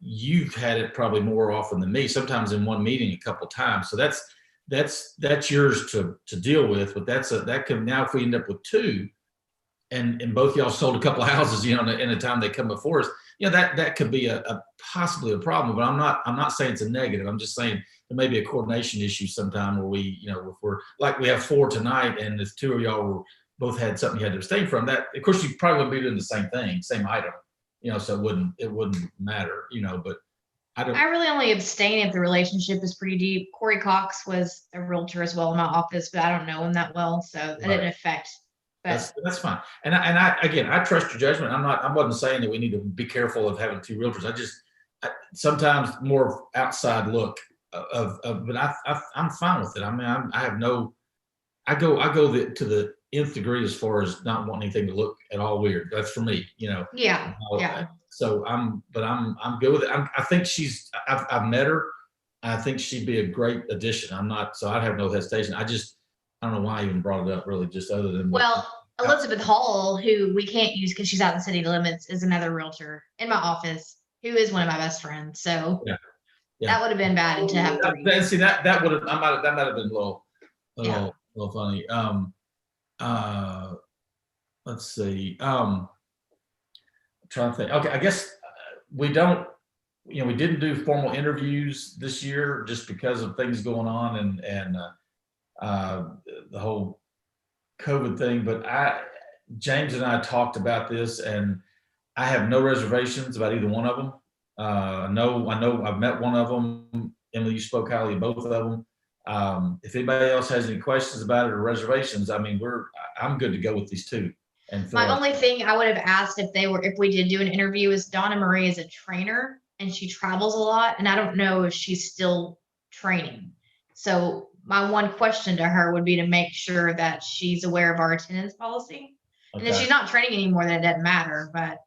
You've had it probably more often than me, sometimes in one meeting a couple times. So that's yours to deal with, but that can, now if we end up with 2 and both y'all sold a couple of houses, in the time they come before us, that could be a possibly a problem, but I'm not saying it's a negative. I'm just saying there may be a coordination issue sometime where we, if we're like, we have 4 tonight and if 2 of y'all were both had something you had to abstain from, that of course you probably wouldn't be doing the same thing, same item. So it wouldn't matter, but I really only abstain if the relationship is pretty deep. Corey Cox was a realtor as well in my office, but I don't know him that well. So that didn't affect. But that's fine. And I trust your judgment. I wasn't saying that we need to be careful of having 2 realtors. Sometimes more outside look but I'm fine with it. I mean, I go to the nth degree as far as not wanting anything to look at all weird. That's for me, Yeah. So I'm good with it. I think I've met her. I think she'd be a great addition. So I'd have no hesitation. I don't know why I even brought it up really, just other than. Well, Elizabeth Hall, who we can't use because she's out in the city limits, is another realtor in my office who is one of my best friends. So Yeah. that would have been bad to have three. See, that would have, that might have been a little Yeah. funny. Let's see. Trying to think. Okay, I guess we didn't do formal interviews this year just because of things going on and the whole COVID thing. But James and I talked about this, and I have no reservations about either one of them. I know I've met one of them. Emily, you spoke highly of both of them. If anybody else has any questions about it or reservations, I mean, I'm good to go with these two. And My only thing I would have asked if we did do an interview is Donna Marie is a trainer and she travels a lot, and I don't know if she's still training. So my one question to her would be to make sure that she's aware of our attendance policy. And if she's not training anymore, then it doesn't matter. But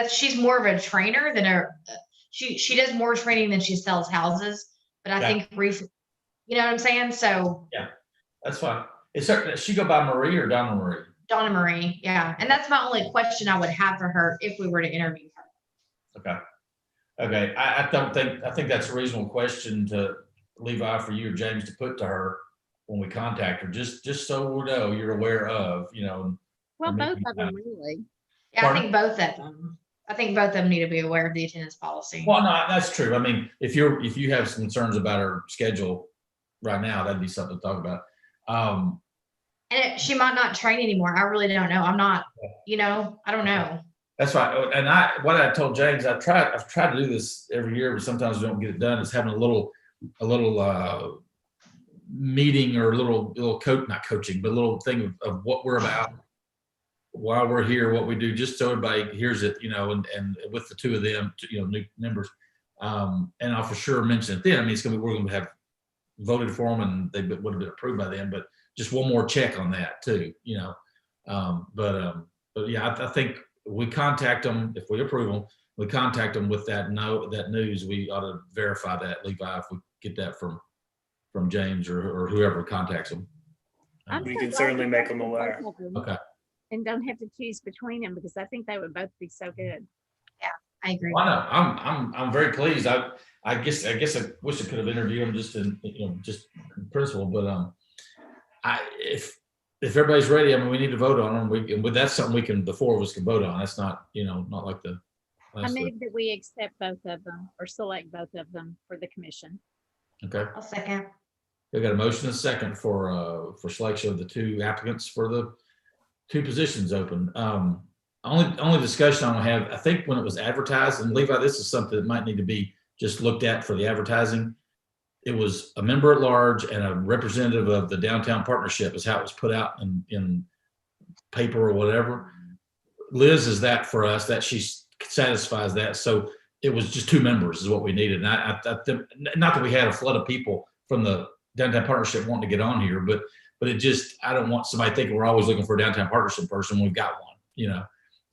she's more of a trainer than she does more training than she sells houses. But I think you know what I'm saying? So yeah, that's fine. She go by Marie or Donna Marie? Donna Marie, yeah. And that's my only question I would have for her if we were to interview her. Okay. I think that's a reasonable question to Levi, for you or James to put to her when we contact her, just so we know you're aware of, Well, both of them really. Yeah, Pardon? I think both of them. I think both of them need to be aware of the attendance policy. Well, no, that's true. I mean, if you have some concerns about her schedule right now, that'd be something to talk about. And she might not train anymore. I really don't know. I'm not, I don't know. That's right. And what I told James, I've tried to do this every year, but sometimes we don't get it done. Is having a little meeting or a little not coaching, but a little thing of what we're about, why we're here, what we do, just so everybody hears it, and with the two of them, new members. And I'll for sure mention it then. I mean, we're going to have voted for them and they would have been approved by them, but just one more check on that too, but yeah, I think we contact them if we approve them. We contact them with that news. We ought to verify that, Levi, if we get that from James or whoever contacts them. We can certainly make them aware. Okay. And don't have to choose between them because I think they would both be so good. Yeah, I agree. Well, I know. I'm very pleased. I guess I wish I could have interviewed them just in principle, but if everybody's ready, I mean, we need to vote on them. That's something the four of us can vote on. That's not, not like the. I move that we accept both of them or select both of them for the commission. Okay. I'll second. We got a motion and a second for selection of the two applicants for the two positions open. Only discussion I have, I think when it was advertised, and Levi, this is something that might need to be just looked at for the advertising. It was a member at large and a representative of the downtown partnership is how it was put out in paper or whatever. Liz is that for us, that she satisfies that. So it was just two members is what we needed. And I not that we had a flood of people from the downtown partnership wanting to get on here, but it just, I don't want somebody thinking we're always looking for a downtown partnership person. We've got one,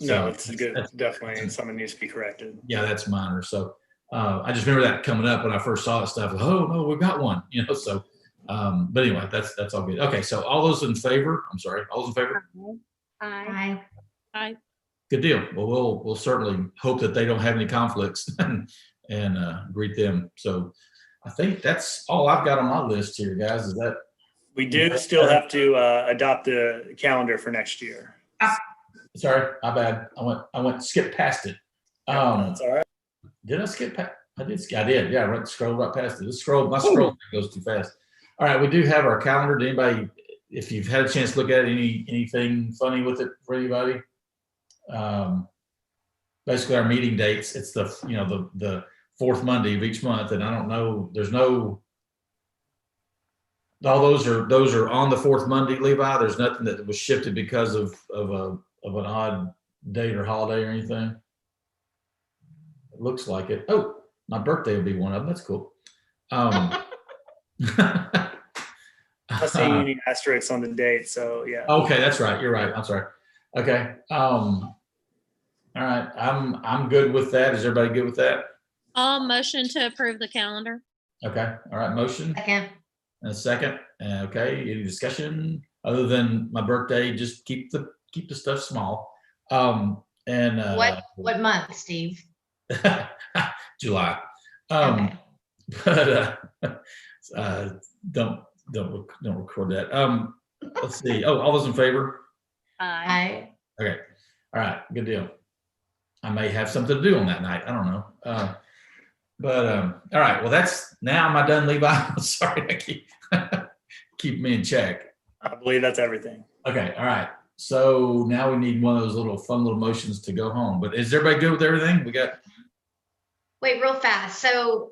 So No, it's good. Definitely. And something needs to be corrected. Yeah, that's minor. So I just remember that coming up when I first saw that stuff. Oh no, we've got one, so, but anyway, that's all good. Okay. So all those in favor, all those in favor? Aye. Aye. Good deal. Well, we'll certainly hope that they don't have any conflicts and greet them. So I think that's all I've got on my list here, guys. Is that? We do still have to adopt the calendar for next year. Sorry, my bad. I went skip past it. That's all right. Did I skip past? I did. Yeah, I scrolled right past it. My scroll goes too fast. All right, we do have our calendar. Did anybody, if you've had a chance to look at it, anything funny with it for anybody? Basically our meeting dates. It's the fourth Monday of each month, and I don't know. There's no. All those are on the fourth Monday, Levi. There's nothing that was shifted because of an odd date or holiday or anything. It looks like it. Oh, my birthday will be one of them. That's cool. I see any asterisks on the date, so yeah. Okay, that's right. You're right. I'm sorry. Okay. All right. I'm good with that. Is everybody good with that? I'll motion to approve the calendar. Okay, all right, motion Second. and a second. Okay, any discussion other than my birthday? Just keep the stuff small. What month, Steve? July. Okay. But don't record that. Let's see. Oh, all those in favor? Aye. Okay. All right. Good deal. I may have something to do on that night. I don't know. All right. Well, that's now. Am I done, Levi? I'm sorry. I keep me in check. I believe that's everything. Okay. All right. So now we need one of those little fun little motions to go home. But is everybody good with everything? We got. Wait, real fast. So,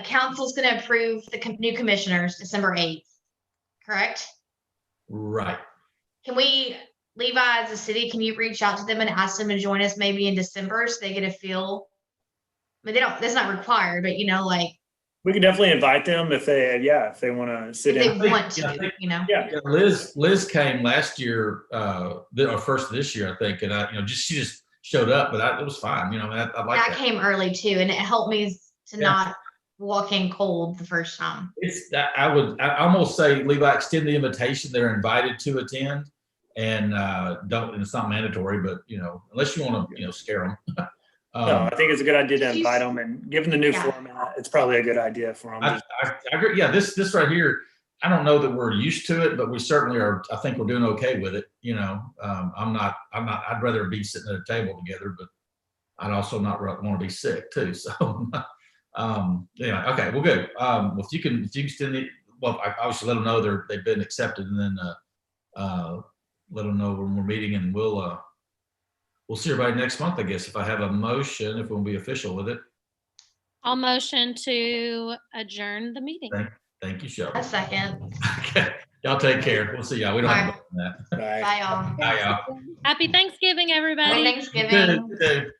council's going to approve the new commissioners December 8th, correct? Right. Can we, Levi, as a city, can you reach out to them and ask them to join us maybe in December so they get a feel? I mean, that's not required, but like. We can definitely invite them if they want to sit If in. they want to, Yeah. Yeah, Liz came last year, or first this year, I think, and she just showed up, but it was fine. I like I that. came early too, and it helped me to not walk in cold the first time. It's that I almost say, Levi, extend the invitation. They're invited to attend, and don't. And it's not mandatory, but unless you want to, scare them. No, I think it's a good idea to invite them, and given the new format, it's probably a good idea for them. I agree. Yeah, this right here, I don't know that we're used to it, but we certainly are. I think we're doing okay with it. I'm not. I'd rather be sitting at a table together, but I'd also not want to be sick too. So, yeah. Okay. Well, good. If you can send it. Well, I obviously let them know they've been accepted, and then let them know when we're meeting, and we'll see everybody next month, I guess, if I have a motion, if we'll be official with it. I'll motion to adjourn the meeting. Thank you, Shelby. A second. Okay. Y'all take care. We'll see y'all. We don't have to vote on that. Bye, y'all. Bye, y'all. Happy Thanksgiving, everybody. Happy Thanksgiving. Good.